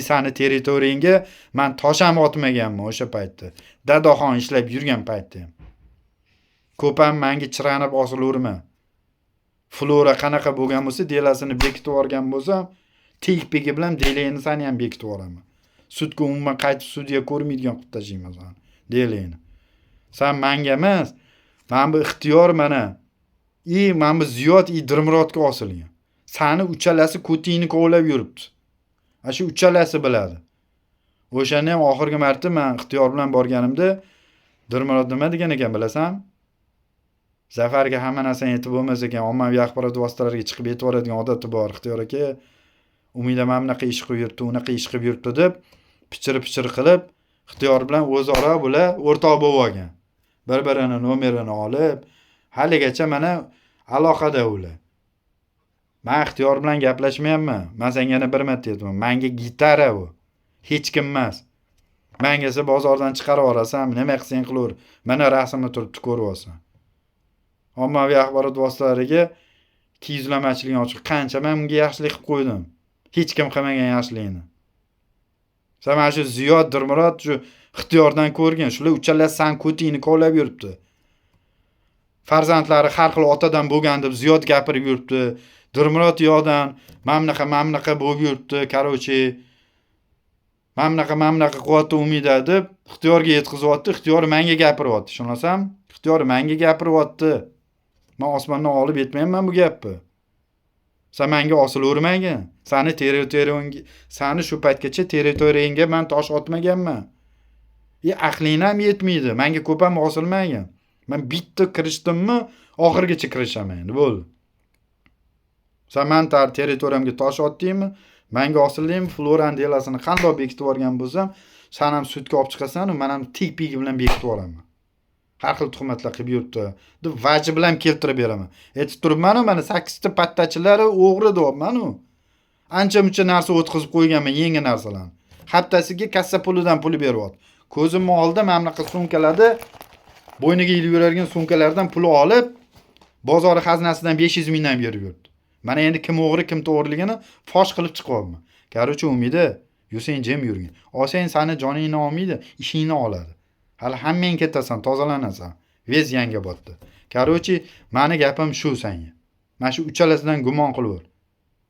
Seni territoriyangga men tosh ham otmaganman o'sha paytda. Dadaxon ishlab yurgan paytda ham. Ko'p ham menga chiranib osilaverma. Flora qanaqa bo'lgan bo'lsa, delasini bekitib yuborgan bo'lsam, tekpigi bilan delayni seni ham bekitib yuboraman. Sudga umuman qaytib sudga ko'rmaydigan qilib tashlayman seni. Delayni. Sen menga emas, men bu ixtiyor mana. Men bu Ziyod Dirmurodga osilgan. Seni uchalasi ko'tingni kovlab yuribdi. Shu uchalasi biladi. O'shani ham oxirgi marta men ixtiyor bilan borganimda Dirmurod nima degan ekan bilasan? Zafarga hamma narsani aytib bo'lmas ekan, ommaviy axborot vositalariga chiqib aytib yuboradigan odati bor. Ixtiyor aka, Umida mana bunaqa ish qilib yuribdi, unaqa ish qilib yuribdi deb pichir qilib, ixtiyor bilan o'zaro bular o'rtoq bo'lib olgan. Bir-birini nomerini olib, haligacha mana aloqada ular. Men ixtiyor bilan gaplashmayapman. Men senga yana bir marta aytaman. Menga gitara u. Hech kim emas. Menga esa bozordan chiqarib yuborasan, nima qilsang qilaver. Mana rasmni turibdi ko'rib olsan. Ommaviy axborot vositalariga kiyizlamachilik ochib qancha men bunga yaxshilik qilib qo'ydim. Hech kim qilmagan yaxshilikni. Sen mana shu Ziyod Dirmurod shu ixtiyordan ko'rgan, shular uchalasi san ko'tingni kovlab yuribdi. Farzandlari har xil otadan bo'lgan deb Ziyod gapirib yuribdi. Dirmurod yo'dan mamnaqa bo'lib yuribdi, короче. Mamnaqa quvvatli Umida deb ixtiyorga yetkazyapti, ixtiyor menga gapiryapti, tushunasan? Ixtiyor menga gapiryapti. Men osmondan olib yetmayman bu gapni. Sen menga osilavermagin. Seni territoriyangga, seni shu paytgacha territoriyangga men tosh otmaganman. Aqling ham yetmaydi. Menga ko'p ham osilmagin. Men bitta kirishdimmi, oxirgacha kirishaman endi, bo'ldi. Sen men territoriyamga tosh otdingmi? Menga osildingmi? Floran delasini qanday bekitib yuborgan bo'lsam, sen ham sudga olib chiqasan, men ham tekpigi bilan bekitib yuboraman. Har xil tuhmatlar qilib yuribdi deb vaji bilan keltirib beraman. Aytib turibman, mana 8 ta pattachilari o'g'ri deyapman-ku. Ancha-muncha narsa o'tkazib qo'yganman, yangi narsalarni. Haftasiga kassa pulidan pul beryapti. Ko'zimni oldida mana bunaqa sumkalarda bo'yniga ilib yuradigan sumkalardan pul olib, bozor xazinasidan 500 mingdan berib yuribdi. Mana endi kim o'g'ri, kim to'g'riligini fosh qilib chiqyapman. Короче, Umida, yusang jim yurgin. Olsang seni joningni olmaydi, ishingni oladi. Hali hammang ketasan, tozalanasan. Vez Yangiobodda. Короче, meni gapim shu senga. Mana shu uchalasidan gumon qilaver.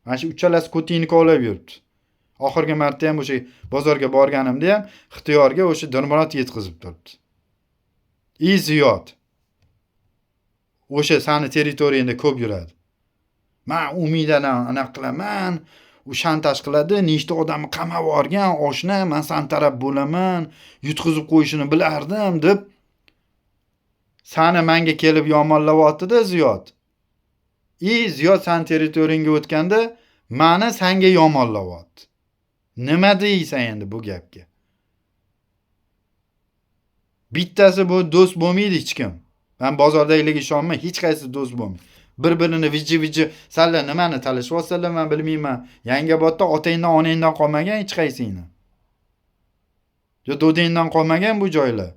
Mana shu uchalasi ko'tingni kovlab yuribdi. Oxirgi marta ham o'sha bozorga borganimda ham ixtiyorga o'sha Dirmurod yetkazib turibdi. Ziyod. O'sha seni territoriyangda ko'p yuradi. Men Umidadan anaqa qilaman, u shantaj qiladi, nechta odamni qamab yuborgan, oshna, men san taraf bo'laman, yutqizib qo'yishini bilardim deb seni menga kelib yomonlayapti-da Ziyod. Ziyod san territoriyangga o'tganda meni senga yomonlayapti. Nima deysan endi bu gapga? Bittasi bu do'st bo'lmaydi hech kim. Men bozordagilarga ishonmay, hech qaysi do'st bo'lmaydi. Bir-birini viji salla nimani talashyapsizlar men bilmayman. Yangiobodda otangdan onangdan qolmagan hech qaysingni. Yo do'dingdan qolmagan bu joylar.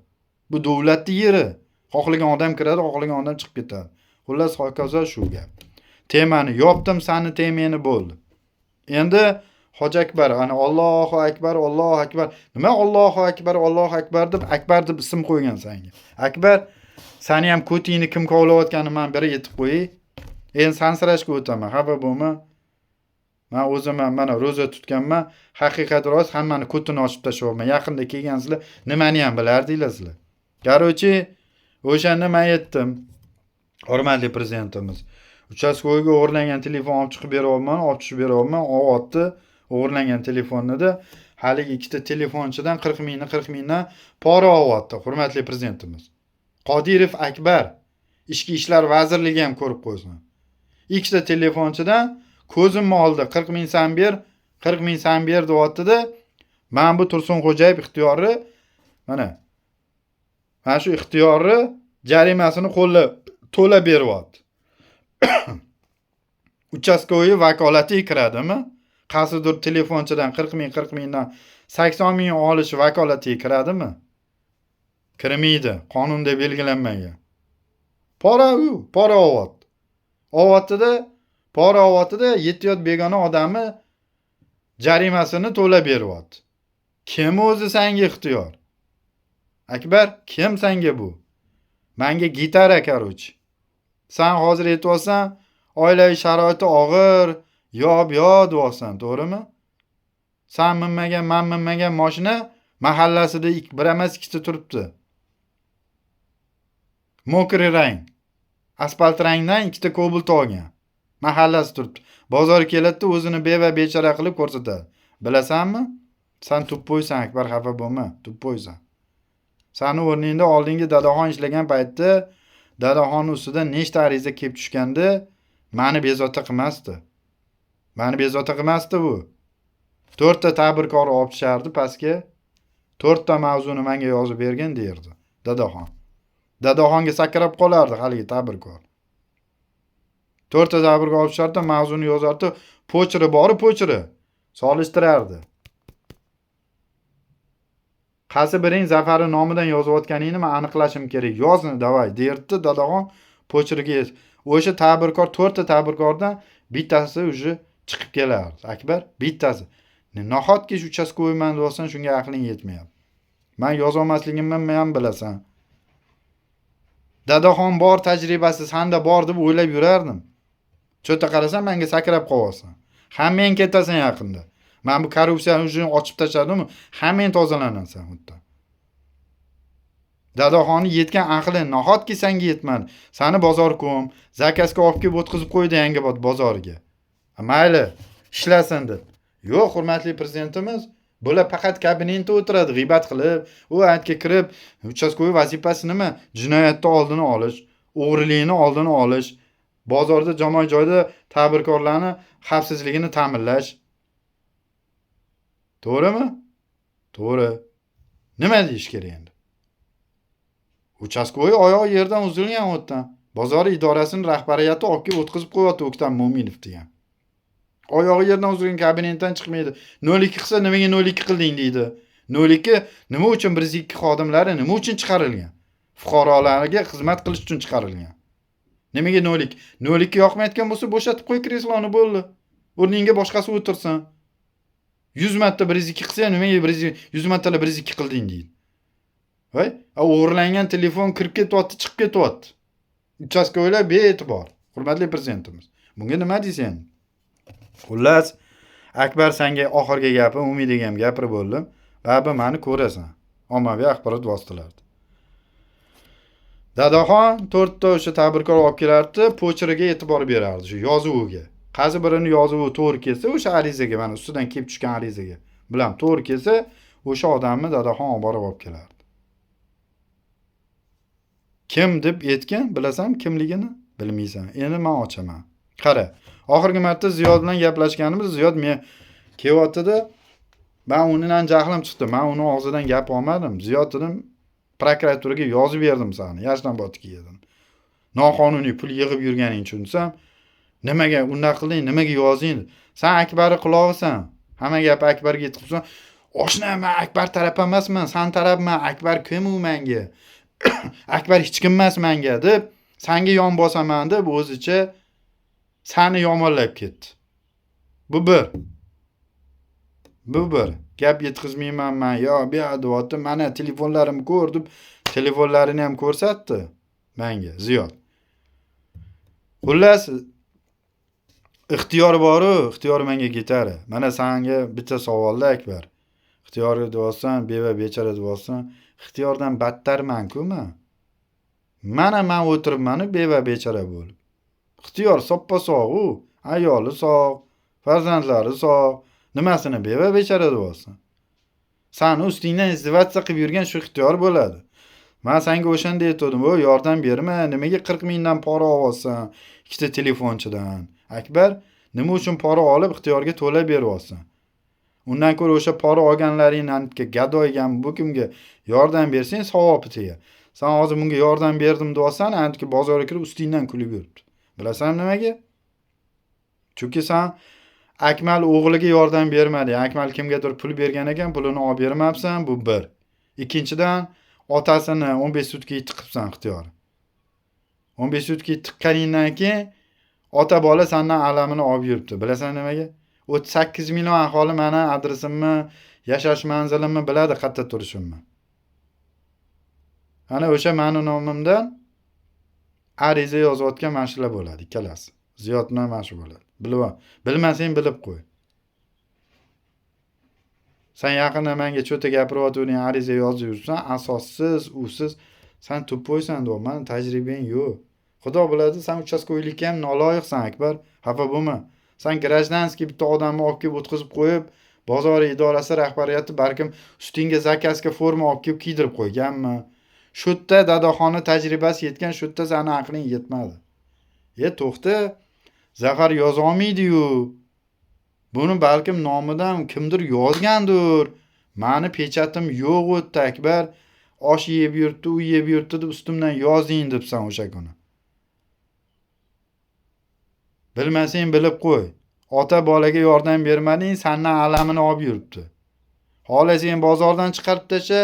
Bu davlatning yeri. Xohlagan odam kiradi, xohlagan odam chiqib ketadi. Xullas hokazo shu gap. Temani yopdim, seni temani bo'ldi. Endi Hoji Akbar, ana Allohu akbar, Allohu akbar. Nima Allohu akbar deb Akbar deb ism qo'ygan senga. Akbar, seni ham ko'tingni kim kovlayotganini men biri yetib qo'yay. Endi sansirashga o'taman, xafa bo'lma. Men o'zim mana ro'za tutganman, haqiqat rost hammani ko'tini ochib tashyapman. Yaqinda kelgansizlar, nimani ham bilardinglar sizlar. Qarochi, o'shanda men yetdim. Hurmatli prezidentimiz. Uchastkoyga o'g'irlangan telefon olib chiqib beryapman, olib tushib beryapman. Otdi o'g'irlangan telefonni haligi ikkita telefonchidan 40 mingdan pora olyapti, hurmatli prezidentimiz. Qodirov Akbar, Ichki ishlar vazirligi ham ko'rib qo'ysin. Ikkita telefonchidan ko'zimni oldida 40 ming san ber, 40 ming san ber deyapti-da. Men bu Tursunxo'jayev ixtiyori mana shu ixtiyori jarimasini to'lab beryapti. Uchastkoyi vakolatiga kiradimi? Qaysidir telefonchidan 40 mingdan 80 ming olish vakolatiga kiradimi? Kirmaydi, qonunda belgilanmagan. Pora olyapti. Pora olyapti-da, yetiyot begona odamni jarimasini to'lab beryapti. Kim o'zi senga ixtiyor? Akbar, kim senga bu? Menga gitara qarochi. Sen hozir aytyosan, oilaviy sharoiti og'ir, yob deyapsan, to'g'rimi? Sen minmagan, men minmagan mashina mahallasida bir emas ikkita turibdi. Mokri rang. Asfalt rangdan ikkita Cobalt olgan. Mahallasi turibdi. Bozor keladi, o'zini beva bechora qilib ko'rsatadi. Bilasanmi? Sen tuppoysan, Akbar, xafa bo'lma, tuppoysan. Seni o'rningda oldingi dadaxon ishlagan paytda dadaxon ustida nechta ariza kelib tushganda meni bezovta qilmasdi. Bu. 4 ta tadbirkor olib tushardi pastga. 4 ta mavzuni menga yozib bergan derdi dadaxon. Dadaxonga sakrab qolardi haligi tadbirkor. 4 ta tadbirkor olib tushardi, mavzuni yozardi, pochri solishtirardi. Qaysi biring Zafari nomidan yozayotganingni men aniqlashim kerak. Yozni davay derdi dadaxon pochriga. O'sha tadbirkor 4 ta tadbirkordan bittasi uje chiqib kelardi. Akbar, bittasi. Nahotki uchastkoyman deysan, shunga aqling yetmayapti. Men yozolmasligimni ham bilasan. Dadaxon bor tajribasi senda bor deb o'ylab yurardim. Cho'ta qarasam menga sakrab qo'yasan. Hammang ketasan yaqinda. Men bu korrupsiyani ujini ochib tashladim, hammang tozalanasan xuddi. Dadaxonni yetgan aqli nahotki senga yetmadi. Seni bozorkom, zakazga olib kelib o'tkazib qo'ydi Yangiobod bozoriga. Mayli, ishlasin deb. Yo'q, hurmatli prezidentimiz, bular faqat kabinetda o'tiradi, g'iybat qilib, u aytga kirib, uchastkoy vazifasi nima? Jinoyatni oldini olish, o'g'rilikni oldini olish, bozorda jamoat joyda tadbirkorlarning xavfsizligini ta'minlash. To'g'rimi? To'g'ri. Nima deyish kerak endi? Uchastkoy oyoq yerdan uzilgan o'tdan. Bozor idorasining rahbariyati olib kelib o'tkazib qo'yapti O'ktam Mo'minov degan. Oyog'i yerdan uzilgan kabinetdan chiqmaydi. 02 qilsa nimaga 02 qilding deydi. 02 nima uchun 102 xodimlari nima uchun chiqarilgan? Fuqarolarga xizmat qilish uchun chiqarilgan. Nimaga 02? 02 yoqmayotgan bo'lsa bo'shatib qo'y kresloni bo'ldi. O'rningga boshqasi o'tirsin. 100 marta 102 qilsa nimaga 100 martalar 102 qilding deydi. Voy, o'g'irlangan telefon kirib ketyapti, chiqib ketyapti. Uchastkoylar bee'tibor. Hurmatli prezidentimiz. Bunga nima deysan? Xullas, Akbar senga oxirgi gapim, umidiga ham gapirib bo'ldim. Ba'zi meni ko'rasan. Ommaviy axborot vositalarida. Dadaxon 4 ta o'sha tadbirkor olib kelardi, pochriga e'tibor berardi, shu yozuviga. Qaysi birini yozuvi to'g'ri kelsa, o'sha arizaga, mana ustidan kelib tushgan arizaga bilan to'g'ri kelsa, o'sha odamni Dadaxon olib borib kelardi. Kim deb aytgan, bilasan kimligini? Bilmaysan. Endi men ochaman. Qara, oxirgi marta Ziyod bilan gaplashganimiz, Ziyod men kelyapti-da, men undan jahlim chiqdi. Men uni og'zidan gap olmadim. Ziyod dedim, prokuraturaga yozib berdim seni, Yashnobodga yedim. Noqonuniy pul yig'ib yurganing tushunsam, nimaga unday qilding, nimaga yozing? Sen Akbarni qulog'isan. Hamma gap Akbarga yetib tursa, "Oshna, men Akbar taraf emasman, sen tarafman. Akbar kim u menga? Akbar hech kim emas menga" deb, senga yon bosaman deb o'zicha seni yomonlab ketdi. Bu bir. Bu bir gap yetkazmayman men yo bu yoqda deyapti, mana telefonlarimni ko'r deb telefonlarini ham ko'rsatdi menga Ziyod. Xullas ixtiyor bor-u, ixtiyor menga ketadi. Mana senga bitta savolda Akbar. Ixtiyor deyapsan, beva bechara deyapsan, ixtiyordan battarman-ku men. Men o'tiribman beva bechara bo'lib. Ixtiyor soppa sog'-u, ayoli sog', farzandlari sog', nimasini beva bechara deyapsan? Seni ustingdan izdivatsiya qilib yurgan shu ixtiyor bo'ladi. Men senga o'shanda aytdim, "O, yordam berma, nimaga 40 mingdan pora olsan, ikkita telefonchidan?" Akbar, nima uchun pora olib ixtiyorga to'lab beryapsan? Undan ko'ra o'sha pora olganlaringdan gadoygan bu kimga yordam bersang savobi tegadi. Sen hozir bunga yordam berdim deyapsan, anki bozorga kirib ustingdan kulib yuribdi. Bilasan nimaga? Chunki sen Akmal o'g'liga yordam bermading. Akmal kimgadir pul bergan ekan, pulini olib bermabsan, bu bir. Ikkinchidan, otasini 15 sutkaga tiqibsan ixtiyor. 15 sutkaga tiqqaningdan keyin ota bola sendan alamini olib yuribdi. Bilasan nimaga? 38 million aholi meni adresimni, yashash manzilimni biladi, qayerda turishimni. Ana o'sha meni nomimdan ariza yozayotgan mashlar bo'ladi, ikkalasi. Ziyod bilan mash bo'ladi. Bilmasang bilib qo'y. Sen yaqinda menga cho'ta gapiryotganding ariza yozib yursan, asossiz, usiz, sen to'poysan deyman, tajribang yo'q. Xudo biladi, sen uchastko'ylikka ham noloyiqsan Akbar. Xafa bo'lma. Sen grajdanskiy bitta odamni olib kelib o'tkazib qo'yib, bozor idorasi rahbariyati balkim ustingga zakazga forma olib kelib kiydirib qo'yganmi? Shu yerda dadaxoni tajribasi yetgan, shu yerda seni aqling yetmadi. To'xta. Zafar yoza olmaydi-yu. Buni balkim nomidan kimdir yozgandir. Meni pechatim yo'q o'tdi Akbar. Osh yeb yuribdi, u yeb yuribdi deb ustimdan yozing debsan o'sha kuni. Bilmasang bilib qo'y. Ota bolaga yordam bermading, sendan alamini olib yuribdi. Xohlasang bozordan chiqarib tasha,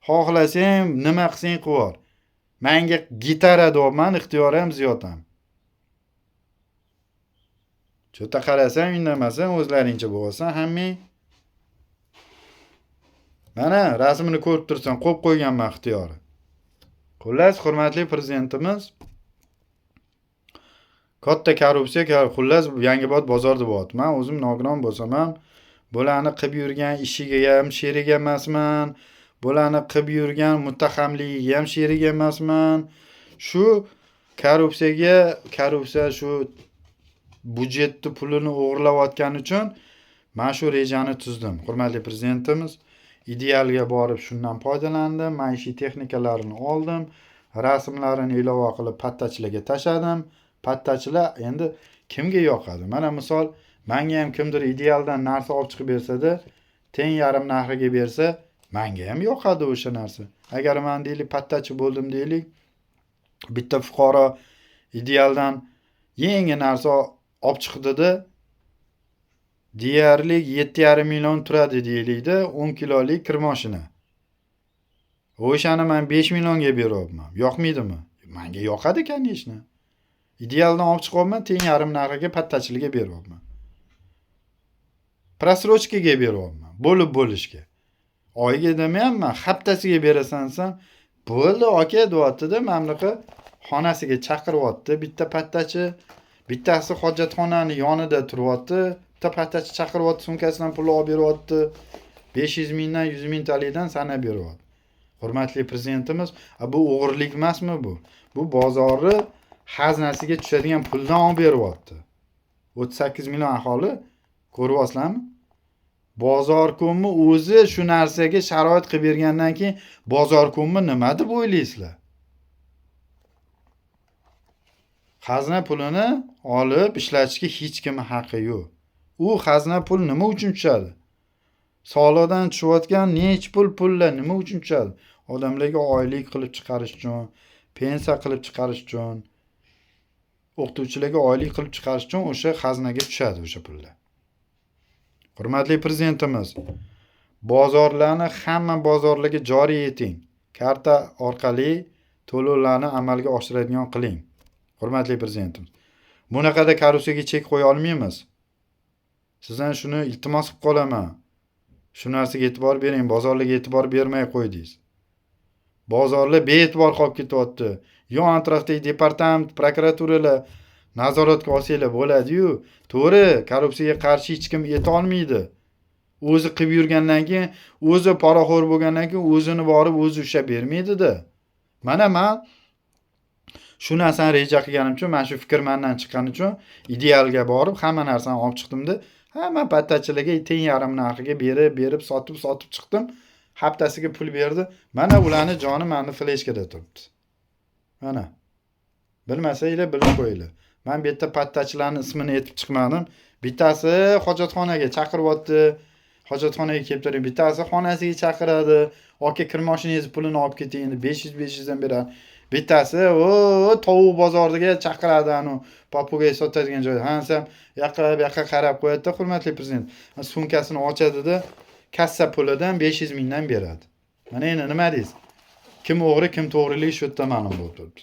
xohlasang nima qilsang qilor. Menga gitara deyapman, ixtiyori ham Ziyod ham. Cho'ta qarasang, indamasan, o'zlaringcha bo'lsan, hammang. Mana rasmini ko'rib tursan, qo'yib qo'yganman ixtiyori. Xullas, hurmatli prezidentimiz katta korrupsiya, xullas Yangibod bozor deyapti. Men o'zim nogiron bo'lsam ham, bularni qilib yurgan ishiga ham sherik emasman. Bularni qilib yurgan muttahamligiga ham sherik emasman. Shu korrupsiya shu budjetni pulini o'g'irlayotgan uchun men shu rejani tuzdim. Hurmatli prezidentimiz idealga borib shundan foydalandim. Maishiy texnikalarini oldim, rasmlarini ilova qilib pattachilarga tashladim. Pattachilar endi kimga yoqadi? Mana misol, menga ham kimdir idealdan narsa olib chiqib bersa-da, teng yarim narxiga bersa, menga ham yoqadi o'sha narsa. Agar men deylik pattachi bo'ldim deylik, bitta fuqaro idealdan yangi narsa olib chiqdi-da, deyarli 7,5 million turadi deylikda, 10 kilolik kir mashina. O'shani men 5 millionga beryapman. Yoqmaydimi? Menga yoqadi kanishni. Idealdan olib chiqyapman, teng yarim narxiga pattachilikka beryapman. Prasrochkaga beryapman, bo'lishga. Oyiga demayapman, haftasiga berasan san, bo'ldi aka deyapti-da, mamlaqa xonasiga chaqiryapti, bitta pattachi, bittasi hojatxonani yonida turyapti, bitta pattachi chaqiryapti, sumkasidan pul olib beryapti, 500 mingdan 100 ming talikdan sanab beryapti. Hurmatli prezidentimiz, bu o'g'irlik emasmi bu? Bu bozorni xaznasiga tushadigan puldan olib beryapti. 38 million aholi ko'ryapsizlarmi? Bozorkomni o'zi shu narsaga sharoit qilib bergandan keyin bozorkomni nima deb o'ylaysizlar? Xazna pulini olib ishlatishga hech kimning haqqi yo'q. U xazna pul nima uchun tushadi? Soliqdan tushayotgan nech pullar nima uchun tushadi? Odamlarga oylik qilib chiqarish uchun, pensiya qilib chiqarish uchun, o'qituvchilarga oylik qilib chiqarish uchun o'sha xaznaga tushadi o'sha pullar. Hurmatli prezidentimiz, bozorlarni hamma bozorlarga joriy eting. Karta orqali to'lovlarni amalga oshiradigan qiling. Hurmatli prezidentimiz, bunaqada korrupsiyaga chek qo'ya olmaymiz. Sizdan shuni iltimos qilib qolaman. Shu narsaga e'tibor bering, bozorlarga e'tibor bermay qo'ydingiz. Bozorlar bee'tibor qolib ketyapti. Yon atrofdagi departament, prokuraturalar nazoratga olsanglar bo'ladi-yu. To'g'ri, korrupsiyaga qarshi hech kim etolmaydi. O'zi qilib yurgandan keyin, o'zi poraxo'r bo'lgandan keyin o'zini borib o'zi ushlab bermaydi-da. Mana men shu narsani reja qilganim uchun, mana shu fikr mendan chiqqani uchun idealga borib hamma narsani olib chiqdimda, hamma pattachilarga teng yarim narxiga berib sotib chiqdim. Haftasiga pul berdi. Mana ularni joni meni fleshkada turibdi. Mana. Bilmasanglar bilib qo'yinglar. Men bu yerda pattachilarning ismini aytib chiqmadim. Bittasi hojatxonaga chaqiryapti. Hojatxonaga kelib turing. Bittasi xonasiga chaqiradi. Aka kir mashinangiz pulini olib keting, endi 500 dan beradi. Bittasi tovuq bozoriga chaqiradi, anu papugay sotadigan joy. Hansam yoqqa qarab qo'yadi-da, hurmatli prezident. Sumkasini ochadi-da, kassa pulidan 500 mingdan beradi. Mana endi nima deysiz? Kim o'g'ri, kim to'g'riligi shu yerda ma'lum bo'lib turibdi.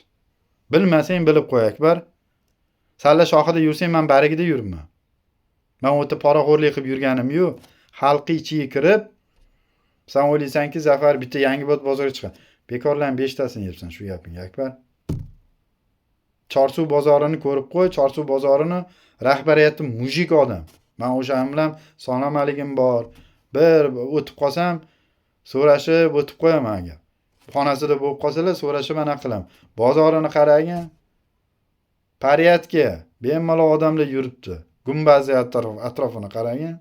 Bilmasang bilib qo'y Akbar. Salla shoxida yursang men barigida yuribman. Men o'ta poraxo'rlik qilib yurganim yo'q. Xalqi ichiga kirib, sen o'ylaysanki Zafar bitta Yangibod bozoriga chiqadi. Bekorlarning 5 tasini yebsan shu gaping Akbar. Chorsuv bozorini ko'rib qo'y, Chorsuv bozorini rahbariyati mujik odam. Men o'sha bilan salomaligim bor. Bir o'tib qolsam, so'rashib o'tib qo'yaman agar. Xonasida bo'lib qolsalar, so'rashib mana qilaman. Bozorini qaragin. Pariyatga bemalol odamlar yuribdi. Gumbazi atrofini qaragin.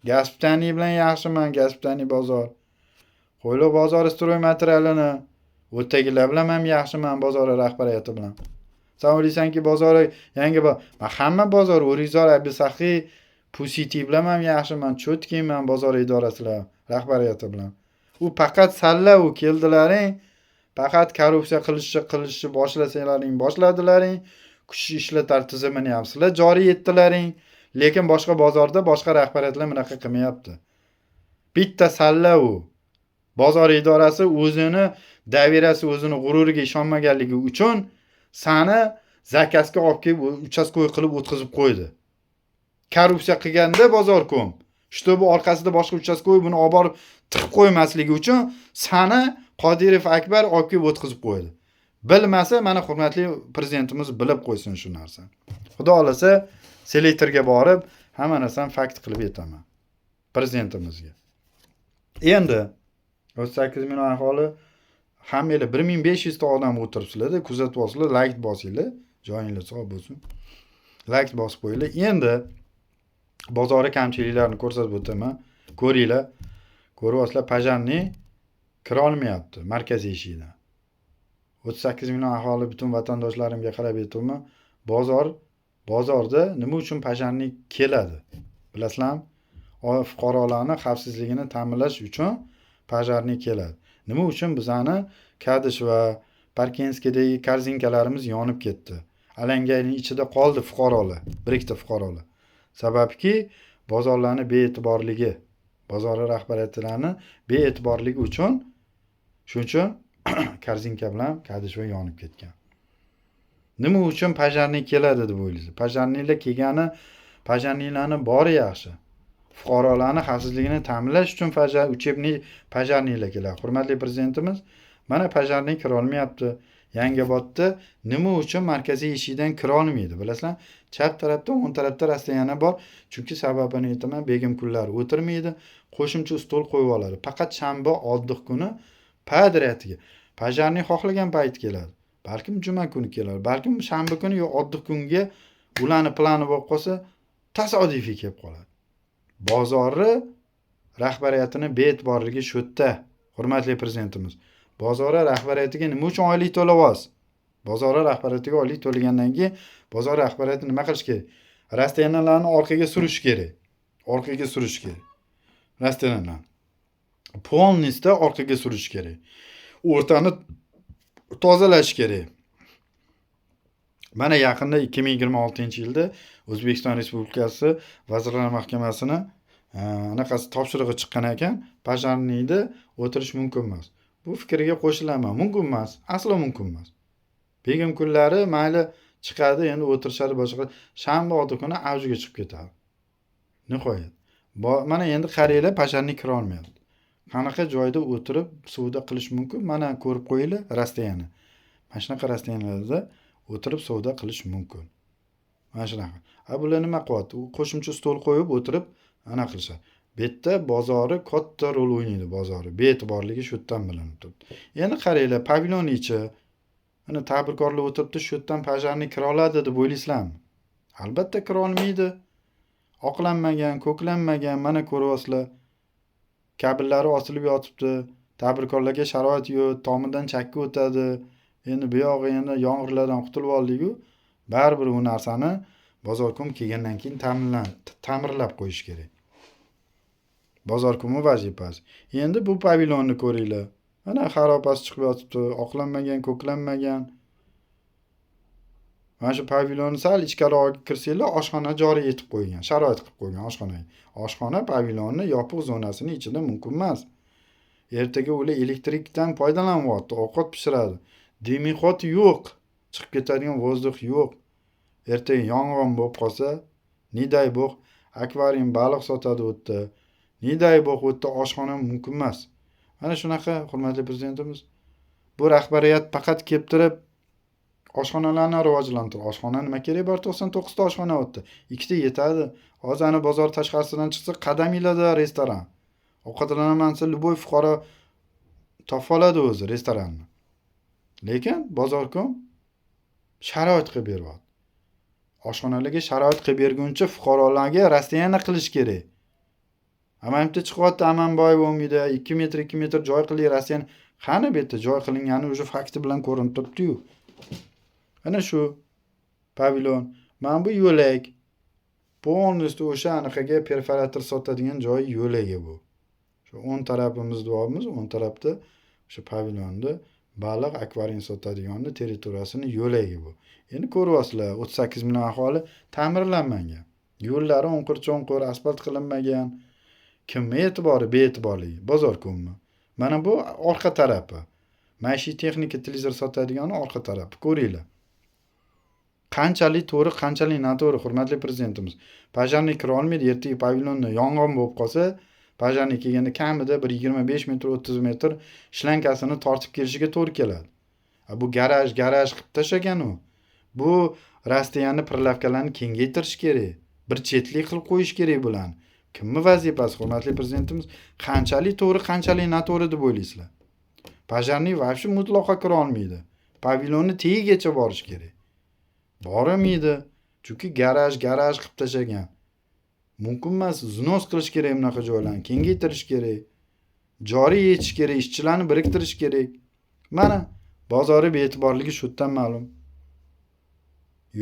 Gaspitani bilan yaxshiman, Gaspitani bozor. Qo'ylo bozori stroy materialini o'tagilar bilan ham yaxshiman, bozori rahbariyati bilan. Sen o'ylaysanki bozori yangi men hamma bozor O'rizor, Abdusaxiy, Pusiti bilan ham yaxshiman, cho'tkiman bozor idorasilar rahbariyati bilan. U faqat salla u keldilaring, faqat korrupsiya qilishni boshlasanglaring, boshladilaring, kuch ishlatar tizimini ham sizlar joriy etdilaring, lekin boshqa bozorda boshqa rahbariyatlar bunaqa qilmayapti. Bitta salla u. Bozor idorasi o'zini davirasi o'zini g'ururiga ishonmaganligi uchun sani zakasga olib kelib uchastkovoy qilib o'tkazib qo'ydi. Korrupsiya qilganda bozorkom, shtobi orqasida boshqa uchastkovoy buni olib borib tiqib qo'ymasligi uchun sani Qodirov Akbar olib kelib o'tkazib qo'ydi. Bilmasa, mana hurmatli prezidentimiz bilib qo'ysin shu narsani. Xudo xolasa selektorga borib hamma narsani fakt qilib aytaman prezidentimizga. Endi 38 million aholi hammanglar 1500 ta odam o'tiribsizlar-da, kuzatyapsizlar, like bosinglar, joyinglar sog' bo'lsin. Like bosib qo'yinglar. Endi bozori kamchiliklarini ko'rsatib o'taman. Ko'ringlar. Ko'ryapsizlar, pajanni kira olmayapti markaziy eshikdan. 38 million aholi butun vatandoshlarimga qarab aytaman, bozorda nima uchun pajanni keladi? Bilasizlarmi? Fuqarolarning xavfsizligini ta'minlash uchun pajarni keladi. Nima uchun bizani Kadish va Parkenskidagi korzinkalarimiz yonib ketdi? Alanganing ichida qoldi fuqarolar, bir ikkita fuqarolar. Sababki bozorlarning bee'tiborligi, bozor rahbariyatlarini bee'tiborligi uchun shuning uchun korzinka bilan Kadish va yonib ketgan. Nima uchun pajarni keladi deb o'ylaysiz? Pajarnilar kelgani, pajarnilarni bori yaxshi. Fuqarolarning xavfsizligini ta'minlash uchun uchebni pajarnilar keladi. Hurmatli prezidentimiz mana pajarni kira olmayapti. Yangibodda nima uchun markaziy eshikdan kira olmaydi? Bilasizlar, chap tarafda, o'ng tarafda rastayana bor. Chunki sababini aytaman, begim kunlari o'tirmaydi, qo'shimcha stol qo'yib oladi. Faqat shanba oddiy kuni padratiga pajarni xohlagan payt keladi. Balkim juma kuni keladi, balkim shanba kuni yo oddiy kunga ularning plani bo'lib qolsa, tasodifiy kelib qoladi. Bozori rahbariyatini bee'tiborligi shu yerda. Hurmatli prezidentimiz, bozori rahbariyatiga nima uchun oylik to'layapsiz? Bozori rahbariyatiga oylik to'lagandan keyin bozor rahbariyati nima qilish kerak? Rastayanalarni orqaga surish kerak. Orqaga surish kerak. Rastayanalarni polnisda orqaga surish kerak. O'rtani tozalash kerak. Mana yaqinda 2026-yilda O'zbekiston Respublikasi Vazirlar Mahkamasini anaqasi topshirig'i chiqqan ekan, pajarniyda o'tirish mumkin emas. Bu fikrga qo'shilaman. Mumkin emas, aslo mumkin emas. Begim kunlari mayli chiqadi, endi o'tirishadi boshqa. Shanba kuni avjiga chiqib ketadi. Nihoyat. Mana endi qaranglar, pajani kira olmayapti. Qanaqa joyda o'tirib savdo qilish mumkin? Mana ko'rib qo'yinglar rastayani. Mana shunaqa rastayalarda o'tirib savdo qilish mumkin. Mana shunaqa. Bular nima qilyapti? U qo'shimcha stol qo'yib o'tirib ana qilishadi. Bu yerda bozori katta rol o'ynaydi, bozori. Be'tiborligi shu yerdan bilinib turibdi. Endi qaranglar, pavilyon ichi ana tadbirkorlar o'tiribdi, shu yerdan pajani kira oladi deb o'ylaysizlarmi? Albatta kira olmaydi. Oqlanmagan, ko'klanmagan, mana ko'ryapsizlar. Kabellari osilib yotibdi. Tadbirkorlarga sharoit yo'q, tomidan chakka o'tadi. Endi bu yog'i endi yomg'irlardan qutulib oldik-ku, baribir u narsani bozorkom kelgandan keyin ta'mirlab qo'yish kerak. Bozorkomi vazifasi. Endi bu pavilyonni ko'ringlar. Mana xarobasi chiqib yotibdi, oqlanmagan, ko'klanmagan. Mana shu pavilyonni sal ichkariroqga kirsanglar, oshxona joriy etib qo'ygan, sharoit qilib qo'ygan oshxonaga. Oshxona pavilyonni yopiq zonasini ichida mumkin emas. Ertaga ular elektrikdan foydalanyapti, ovqat pishiradi. Dimixod yo'q, chiqib ketadigan vozdux yo'q. Ertaga yong'in bo'lib qolsa, niday bo'q akvarium baliq sotadi u yerda. Niday bo'q u yerda oshxona mumkin emas. Mana shunaqa, hurmatli prezidentimiz. Bu rahbariyat faqat kelib turib oshxonalarni rivojlantirdi. Oshxona nima kerak bor? 99 ta oshxona o'tdi. 2 ta yetadi. Hozirni bozor tashqarisidan chiqsa qadamiylarda restoran. Ovqatlanaman desa любой fuqaro topib oladi o'zi restoranni. Lekin bozorkom sharoit qilib beryapti. Oshxonalarga sharoit qilib berguncha fuqarolarga rastayana qilish kerak. Amanimda chiqyapti, Amanboy bo'lmaydi, 2 metr 2 metr joy qiling rastayan. Qani bu yerda joy qilingani o'sha fakti bilan ko'rinib turibdi-yu. Ana shu pavilyon, mana bu yo'lak. Polностью o'sha anaqaga perforator sotadigan joy yo'lagi bu. Shu 10 tarafimiz deyapmiz, 10 tarafda o'sha pavilyonni baliq akvarium sotadiganning territoriyasini yo'lagi bu. Endi ko'ryapsizlar, 38 million aholi ta'mirlanmagan. Yo'llari o'nqir-cho'nqir, asfalt qilinmagan. Kimni e'tibori be'tiborligi? Bozorkommi? Mana bu orqa tarafi. Maishiy texnika televizor sotadiganning orqa tarafi. Ko'ringlar. Qanchalik to'g'ri, qanchalik noto'g'ri, hurmatli prezidentimiz. Pajarni kira olmaydi, ertaga pavilyonni yong'in bo'lib qolsa, pajarni kelganda kamida bir 25 metr, 30 metr shlankasini tortib kelishiga to'g'ri keladi. Bu garaj qilib tashagan u. Bu rastayani pirlavkalarni kengaytirish kerak. Bir chetlik qilib qo'yish kerak bularni. Kimni vazifasi, hurmatli prezidentimiz? Qanchalik to'g'ri, qanchalik noto'g'ri deb o'ylaysizlar? Pajarni vobshe mutlaqo kira olmaydi. Pavilyonni tagigacha borish kerak. Bormaydi. Chunki garaj qilib tashagan. Mumkin emas, znos qilish kerak bunaqa joylarni, kengaytirish kerak. Joriy etish kerak, ishchilarni biriktirish kerak. Mana bozori be'tiborligi shu yerdan ma'lum.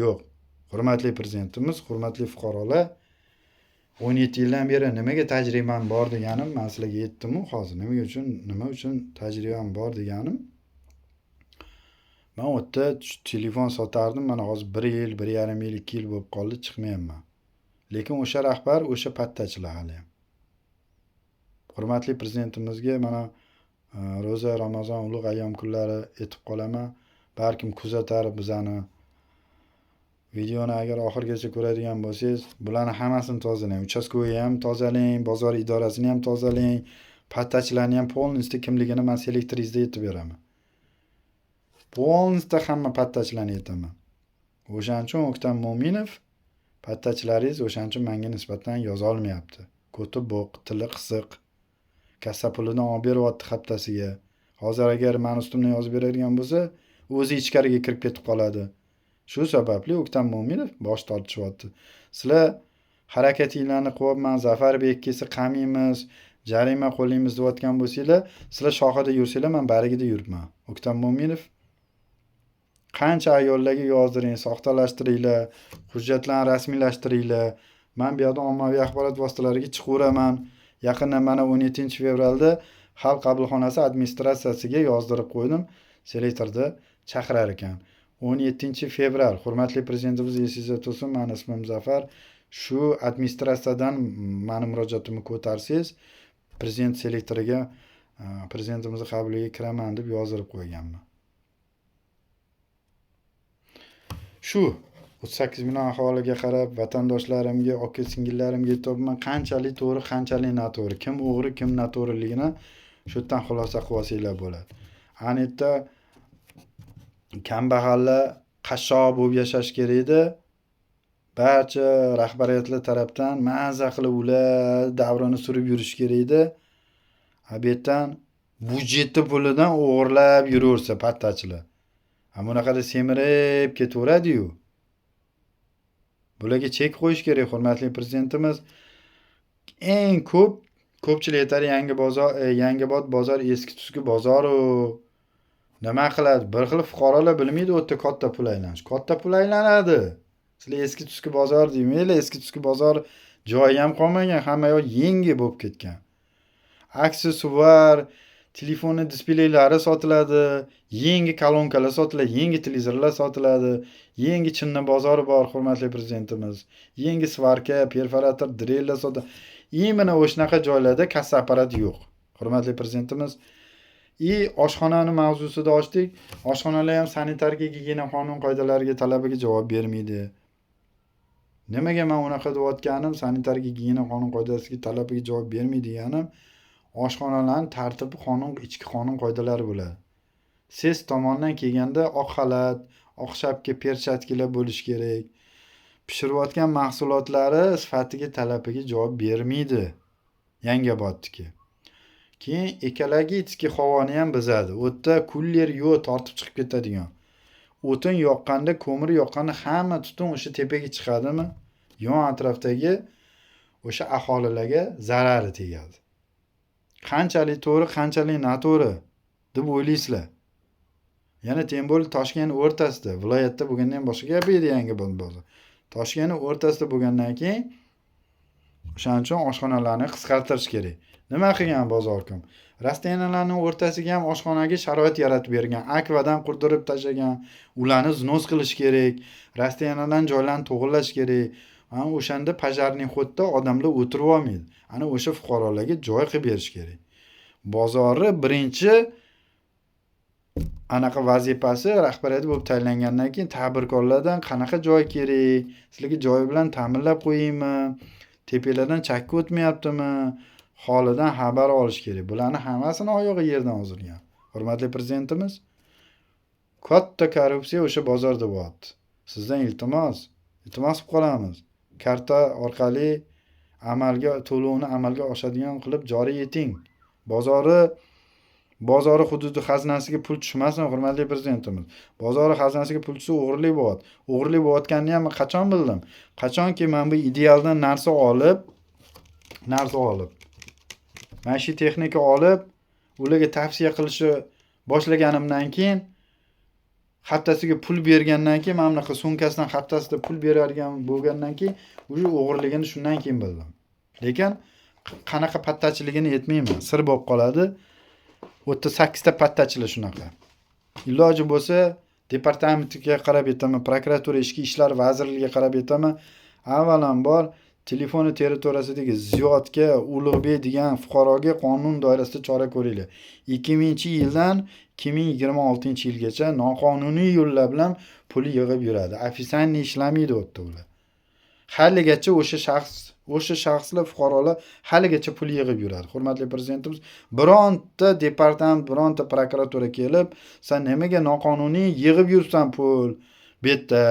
Yo'q. Hurmatli prezidentimiz, hurmatli fuqarolar, 17 yildan beri nimaga tajribam bor deganim, men sizlarga aytdim-ku hozir. Nima uchun tajribam bor deganim. Men u yerda telefon sotardim, mana hozir 1 yil, 1,5 yil, 2 yil bo'lib qoldi, chiqmayapman. Lekin o'sha rahbar, o'sha pattachilar hali ham. Hurmatli prezidentimizga mana ro'za, Ramazon, ulug' ayyom kunlari aytib qolaman. Balkim kuzatar bizani videoni agar oxirgacha ko'radigan bo'lsangiz, bularni hammasini tozalang. Uchastkovoy ham tozalang, bozor idorasini ham tozalang, pattachilarni ham polностью kimligini men selektoringizda aytib beraman. Polностью hamma pattachilarni aytaman. O'shaning uchun O'ktam Mo'minov pattachilaringiz o'shaning uchun menga nisbatan yoza olmayapti. Ko'ti bo'q, tili qisiq. Kassa pulidan olib beryapti haftasiga. Hozir agar men ustimdan yozib beradigan bo'lsa, o'zi ichkariga kirib ketib qoladi. Shu sababli O'ktam Mo'minov bosh tortishyapti. Sizlar harakatinglarni qo'yibman, Zafarbek kelsa qamiymiz, jarima qo'llaymiz deyotgan bo'lsanglar, sizlar shohida yursanglar, men barigida yuribman. O'ktam Mo'minov qancha ayollarga yozdiring, soxtalashtiringlar, hujjatlarni rasmiylashtiringlar. Men bu yerda ommaviy axborot vositalariga chiqaveraman. Yaqinda mana 17-fevralda Xalq qabulxonasi administratsiyasiga yozdirib qo'ydim. Selektorda chaqirar ekan. 17-fevral, hurmatli prezidentimiz esingizda tursin, meni ismim Zafar. Shu administratsiyadan meni murojaatimni ko'tarsangiz, prezident selektoriga, prezidentimizni qabuliga kiraman deb yozdirib qo'yganman. Shu 38 million aholiga qarab, vatandoshlarimga, aka singillarimga aytyapman, qanchalik to'g'ri, qanchalik noto'g'ri, kim o'g'ri, kim noto'g'riligini shu yerdan xulosa qilib olsanglar bo'ladi. Ana yerda kambag'allar qashshoq bo'lib yashash kerak edi. Barcha rahbariyatlar tarafdan maza qilib ular davrini surib yurish kerak edi. Bu yerdan budjetni pulidan o'g'irlab yuraversa pattachilar. Bunaqada semirib ketaveradi-yu. Bularga chek qo'yish kerak, hurmatli prezidentimiz. Eng ko'pchilik aytadi Yangibod bozor eski tuski bozoru. Nima qiladi? Bir xil fuqarolar bilmaydi o'tda katta pul aylanish. Katta pul aylanadi. Sizlar eski tuski bozor deymanglar, eski tuski bozor joyi ham qolmagan, hamma yoq yangi bo'lib ketgan. Aksessuar, telefonni displeylari sotiladi, yangi kolonkalar sotiladi, yangi televizorlar sotiladi, yangi chinni bozori bor, hurmatli prezidentimiz. Yangi svarka, perforator, drellar sotiladi. Imina o'shanaqa joylarda kassa apparati yo'q. Hurmatli prezidentimiz, oshxonani mavzusida ochdik. Oshxonalar ham sanitarga gigiyena qonun qoidalariga talabiga javob bermaydi. Nimaga men unaqa deyotganim, sanitarga gigiyena qonun qoidasiga talabiga javob bermaydi deganim, oshxonalarning tartibi ichki qonun qoidalari bo'ladi. Siz tomondan kelganda oq xalat, oq shapka, perchatkalar bo'lish kerak. Pishirayotgan mahsulotlari sifatiga talabiga javob bermaydi. Yangibodniki. Keyin ekologik havoni ham buzadi. O'tda kuller yo'q tortib chiqib ketadigan. O'tin yoqqanda, ko'mir yoqqanda hamma tutun o'sha tepaga chiqadimi? Yon atrofdagi o'sha aholilarga zarari tegadi. Qanchalik to'g'ri, qanchalik noto'g'ri deb o'ylaysizlar. Yana Tembol Toshkent o'rtasida, viloyatda bo'lgandan ham boshqa gap edi Yangibod bozor. Toshkentning o'rtasida bo'lgandan keyin o'shaning uchun oshxonalarni qisqartirish kerak. Nima qilgan bozorkom? Rastanalarning o'rtasiga ham oshxonaga sharoit yaratib bergan, akvadan qurdirib tashlagan, ularni znos qilish kerak, rastanalarning joylarini to'g'irlash kerak. Ana o'shanda pajarning xodda odamlar o'tirib olmaydi. Ana o'sha fuqarolarga joy qilib berish kerak. Bozorni birinchi anaqa vazifasi rahbariyat bo'lib tayinlangandan keyin tadbirkorlardan qanaqa joy kerak, sizlarga joy bilan ta'minlab qo'yaymi, tepalardan chakka o'tmayaptimi, holidan xabar olish kerak. Bularni hammasini oyog'i yerdan ozilgan. Hurmatli prezidentimiz, katta korrupsiya o'sha bozorda bo'lyapti. Sizdan iltimos qilib qolamiz. Karta orqali to'lovni amalga oshadigan qilib joriy eting. Bozori hududi xazinasiga pul tushmasin, hurmatli prezidentimiz. Bozori xazinasiga pul tushsa o'g'irlik bo'lyapti. O'g'irlik bo'layotganini ham qachon bildim? Qachonki men bu idealdan narsa olib, mana shu texnika olib, ularga tavsiya qilishni boshlaganimdan keyin, haftasiga pul bergandan keyin, mana bunaqa sumkasidan haftasida pul beradigan bo'lgandan keyin, o'sha o'g'irligini shundan keyin bildim. Lekin qanaqa pattachiligini aytmayman, sir bo'lib qoladi. O'tda 8 ta pattachilar shunaqa. Iloji bo'lsa, departamentiga qarab aytaman, prokuratura ichki ishlar vazirligiga qarab aytaman. Avvalambor telefoni territoriyasidagi Ziyodga Ulug'bek degan fuqaroga qonun doirasida chora ko'ringlar. 2000-yildan 2026-yilgacha noqonuniy yo'llar bilan pul yig'ib yuradi. Ofitsialniy ishlamaydi o'tda ular. Haligacha o'sha shaxslar, fuqarolar haligacha pul yig'ib yuradi. Hurmatli prezidentimiz, bironta departament, bironta prokuratura kelib, "Sen nimaga noqonuniy yig'ib yursan pul bu yerda?"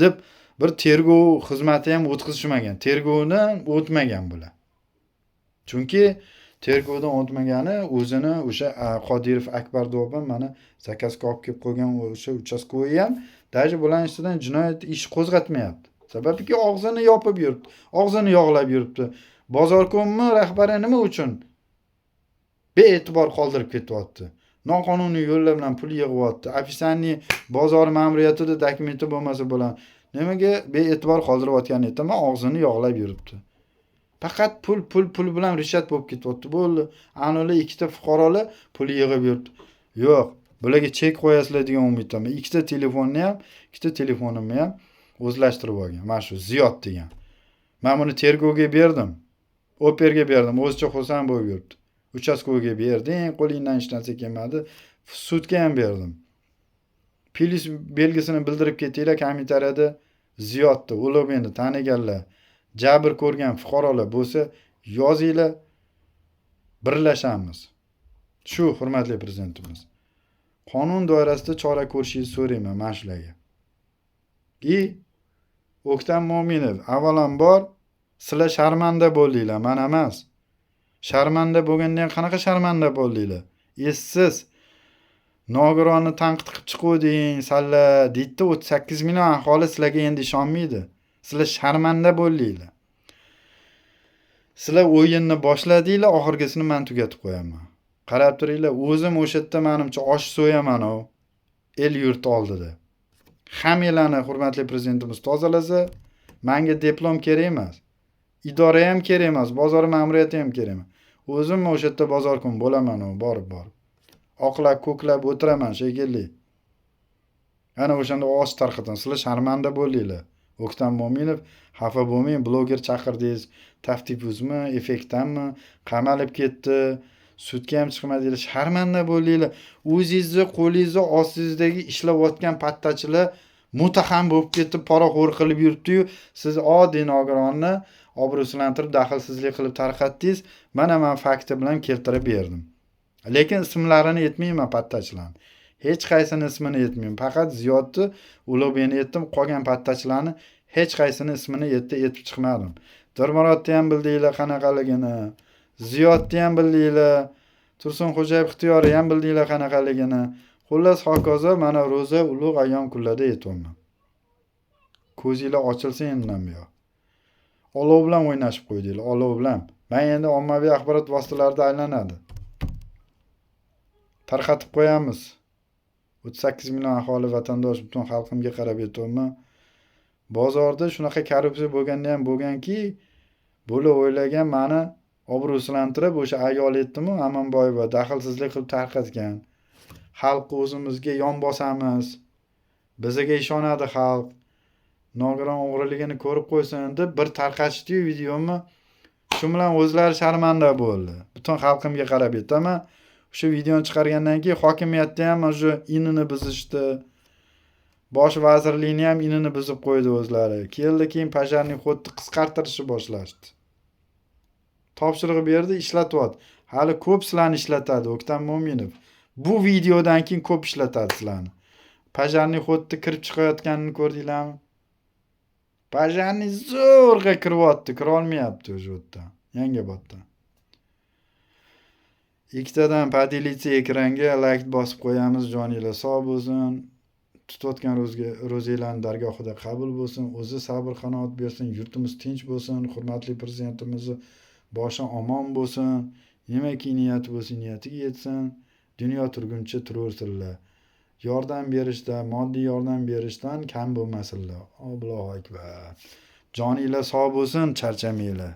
deb bir tergov xizmati ham o'tkazishmagan. Tergovdan o'tmagan bular. Chunki tergovdan o'tmagani o'zini o'sha Qodirov Akbar Do'bin mana zakazga olib kelib qo'ygan o'sha uchastkovoy ham даже bularning ustidan jinoyat ish qo'zg'atmayapti. Sababki og'zini yopib yuribdi, og'zini yog'lab yuribdi. Bozorkommi rahbari nima uchun bee'tibor qoldirib ketyapti? Noqonuniy yo'llar bilan pul yig'yapti. Ofitsialniy bozor ma'muriyatida dokumenti bo'lmasa bilan nimaga bee'tibor qoldirayotganini aytaman, og'zini yog'lab yuribdi. Faqat pul bilan rishat bo'lib ketyapti. Bo'ldi. Anolar ikkita fuqarolar pul yig'ib yuribdi. Yo'q, bularga chek qo'yasizlar degan umiddaman. Ikkita telefonimni ham o'zlashtirib olgan. Mana shu Ziyod degan. Men buni tergovga berdim. Operga berdim. O'zicha xursand bo'lib yuribdi. Uchastkoga berdim, qo'lingdan hech narsa kelmadi. Sudga ham berdim. Pilis belgisini bildirib ketinglar, komitariyada Ziyodni, Ulug'bekni taniganlar, jabr ko'rgan fuqarolar bo'lsa, yozinglar, birlashamiz. Shu hurmatli prezidentimiz. Qonun doirasida chora ko'rishingizni so'rayman mana shularga. O'ktam Mo'minov, avvalambor sizlar sharmanda bo'ldinglar, men emas. Sharmanda bo'lganda ham qanaqa sharmanda bo'ldinglar? Essiz. Nogironni tanqid qilib chiquvding, sizlar deydi 38 million aholi sizlarga endi ishonmaydi. Sizlar sharmanda bo'ldinglar. Sizlar o'yinni boshladinglar, oxirgisini men tugatib qo'yaman. Qarab turinglar, o'zim o'sha yerda menimcha osh so'yaman o el yurt oldida. Hammalarni hurmatli prezidentimiz tozalasa, menga diplom kerak emas. Idora ham kerak emas, bozor ma'muriyati ham kerak emas. O'zim o'sha yerda bozor kun bo'laman o borib. Oqlab, ko'klab o'tiraman shekilli. Ana o'shanda osh tarqatan. Sizlar sharmanda bo'ldinglar. O'ktam Mo'minov, xafa bo'lmang, bloger chaqirdingiz, taftifuzmi, effektdanmi, qamalib ketdi, sudga ham chiqmadinglar, sharmanda bo'ldinglar. O'zingizni qo'lingizni ostingizdagi ishlayotgan pattachilar mutaham bo'lib ketib, poraxo'r qilib yuribdi-yu, siz oddiy nogironni obro'sizlantirib, daxlsizlik qilib tarqatdingiz. Mana men fakti bilan keltirib berdim. Lekin ismlarini aytmayman pattachilarni. Hech qaysini ismini aytmayman. Faqat Ziyodni, Ulug'bekni aytdim, qolgan pattachilarni hech qaysini ismini aytib chiqmadim. Dirmurodni ham bildinglar qanaqaligini, Ziyodni ham bildinglar, Tursunxo'jayev Ixtiyoriy ham bildinglar qanaqaligini. Xullas hokazo mana ro'za ulug' ayyom kunlarda aytyapman. Ko'zinglar ochilsin endan buyoq. Olov bilan o'ynashib qo'ydinglar, olov bilan. Men endi ommaviy axborot vositalarida aylanadi. Tarqatib qo'yamiz. 38 million aholi vatandosh butun xalqimga qarab aytyapman. Bozorda shunaqa korrupsiya bo'lganda ham bo'lganki, bo'la o'ylagan meni obro'sizlantirib o'sha ayol aytdimi, Amanboyeva daxlsizlik qilib tarqatgan. Xalq o'zimizga yon bosamiz. Bizga ishonadi xalq. Nogiron o'g'riligini ko'rib qo'ysin deb bir tarqatishdi videomni. Shu bilan o'zlari sharmanda bo'ldi. Butun xalqimga qarab aytaman. Shu videoni chiqargandan keyin hokimiyatda ham o'sha inini buzishdi. Bosh vazirlikni ham inini buzib qo'ydi o'zlari. Keldi keyin pajarni xodni qisqartirishni boshlashdi. Topshiriq berdi, ishlatyapti. Hali ko'p sizlarni ishlatadi O'ktam Mo'minov. Bu videodan keyin ko'p ishlatadi sizlarni. Pajarni xodni kirib chiqayotganini ko'rdinglarmi? Pajarni zo'rg'a kiryapti, kira olmayapti o'sha yerda. Yangioboddan. Ikkitadan padilitsiya ekranga like bosib qo'yamiz, joninglar sog' bo'lsin. Tutayotgan ro'zinglarning dargohida qabul bo'lsin, o'zi sabr qanoat bersin, yurtimiz tinch bo'lsin, hurmatli prezidentimiz boshi omon bo'lsin, nimaki niyati bo'lsa niyatiga yetsin, dunyo turguncha turaversinlar. Yordam berishda, moddiy yordam berishdan kam bo'lmasinlar. Allohu akbar. Joninglar sog' bo'lsin, charchamanglar.